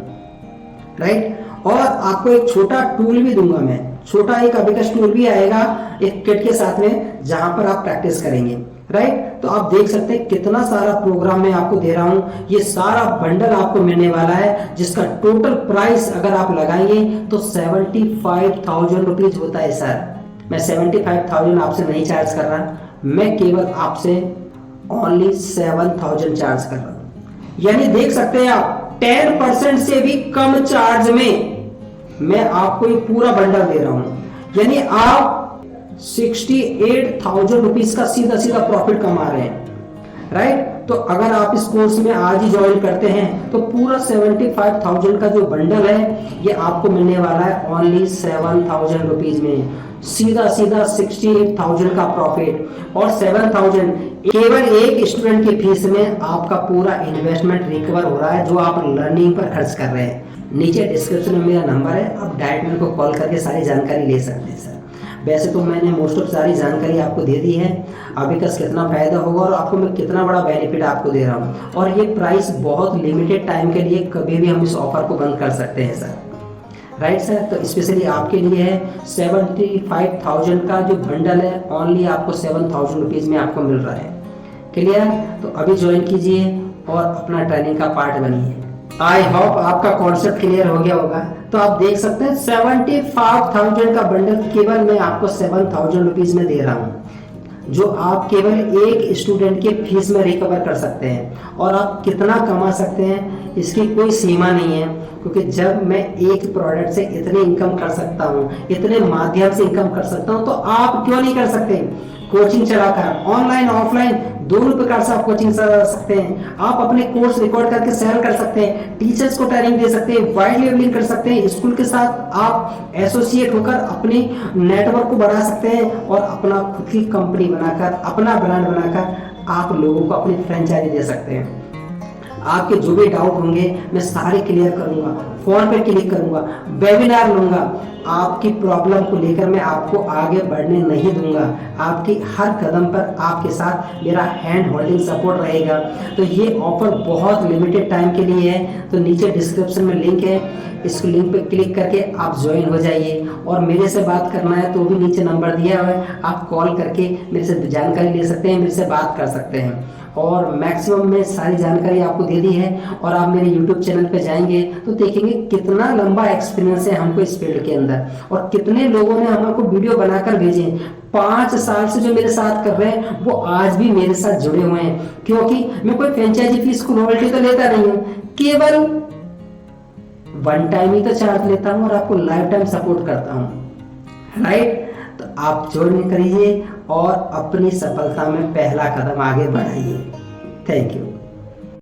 राइट। और आपको एक छोटा टूल भी दूंगा मैं, छोटा एक अबेकस टूल भी आएगा एक किट के साथ में, जहां पर आप प्रैक्टिस करेंगे, राइट। तो आप देख सकते हैं कितना सारा प्रोग्राम मैं आपको दे रहा हूं। ये सारा बंडल आपको मिलने वाला है, जिसका टोटल प्राइस अगर आप लगाएंगे तो 75,000 रुपीज होता है सर। मैं 75,000 आपसे नहीं चार्ज कर रहा, मैं केवल आपसे ओनली 7,000 चार्ज कर रहा हूं। यानी देख सकते हैं आप 10% से भी कम चार्ज में मैं आपको ये पूरा बंडल दे रहा हूं। यानी आप 68,000 रुपीज का सीधा सीधा प्रॉफिट कमा रहे हैं, राइट। तो अगर आप इस कोर्स में आज ही ज्वाइन करते हैं तो पूरा 75,000 का जो बंडल है ये आपको मिलने वाला है ओनली 7,000 रुपीज में, सीधा सीधा 68,000 का प्रॉफिट। और 7,000 केवल एक स्टूडेंट की फीस में आपका पूरा इन्वेस्टमेंट रिकवर हो रहा है, जो आप लर्निंग पर खर्च कर रहे हैं। नीचे डिस्क्रिप्शन में मेरा नंबर है, आप डायरेक्ट मेरे को कॉल करके सारी जानकारी ले सकते हैं सर। वैसे तो मैंने मोस्ट ऑफ सारी जानकारी आपको दे दी है, अबेकस कितना फायदा होगा और आपको मैं कितना बड़ा बेनिफिट आपको दे रहा हूँ। और ये प्राइस बहुत लिमिटेड टाइम के लिए, कभी भी हम इस ऑफर को बंद कर सकते हैं सर, राइट सर। तो स्पेशली आपके लिए है 75,000 का जो बंडल है, ओनली आपको 7,000 रुपीज में आपको मिल रहा है। क्लियर? तो अभी ज्वाइन कीजिए और अपना ट्रेनिंग का पार्ट बनिए। आई होप आपका कॉन्सेप्ट क्लियर हो गया होगा। तो आप देख सकते हैं 75,000 का बंडल केवल मैं आपको 7,000 रुपीज में दे रहा हूँ, जो आप केवल एक स्टूडेंट के फीस में रिकवर कर सकते हैं। और आप कितना कमा सकते हैं इसकी कोई सीमा नहीं है, क्योंकि जब मैं एक प्रोडक्ट से इतनी इनकम कर सकता हूँ, इतने माध्यम से इनकम कर सकता हूँ, तो आप क्यों नहीं कर सकते। कोचिंग चलाकर ऑनलाइन ऑफलाइन दोनों प्रकार से आप कोचिंग चला सकते हैं। आप अपने कोर्स रिकॉर्ड करके सेल कर सकते हैं, टीचर्स को ट्रेनिंग दे सकते हैं, वाइड लेवलिंग कर सकते हैं, स्कूल के साथ आप एसोसिएट होकर अपने नेटवर्क को बढ़ा सकते हैं और अपना खुद की कंपनी बनाकर, अपना ब्रांड बनाकर आप लोगों को अपनी फ्रेंचाइजी दे सकते हैं। आपके जो भी डाउट होंगे मैं सारे क्लियर करूंगा, फोन पे क्लिक करूंगा, वेबिनार लूंगा। आपकी प्रॉब्लम को लेकर मैं आपको आगे बढ़ने नहीं दूंगा। आपकी हर कदम पर आपके साथ मेरा हैंड होल्डिंग सपोर्ट रहेगा। तो ये ऑफर बहुत लिमिटेड टाइम के लिए है, तो नीचे डिस्क्रिप्शन में लिंक है, इस लिंक पे क्लिक करके आप ज्वाइन हो जाइए। और मेरे से बात करना है तो भी नीचे नंबर दिया हुआ है, आप कॉल करके मेरे से जानकारी ले सकते हैं, मेरे से बात कर सकते हैं। और मैक्सिमम में सारी जानकारी आपको दे दी है। और आप मेरे YouTube चैनल पे जाएंगे तो देखेंगे कितना लंबा एक्सपीरियंस है हमको इस फील्ड के अंदर, और कितने लोगों ने हमको वीडियो बनाकर भेजे। 5 साल से जो मेरे साथ कर रहे हैं वो आज भी मेरे साथ जुड़े हुए हैं, क्योंकि मैं कोई फ्रेंचाइजी फीस को रॉयल्टी तो लेता नहीं हूँ, केवल 1 टाइम ही तो चार्ज लेता हूँ और आपको लाइफ टाइम सपोर्ट करता हूँ, राइट। तो आप ज्वाइन करिए और अपनी सफलता में पहला कदम आगे बढ़ाइए। Thank you.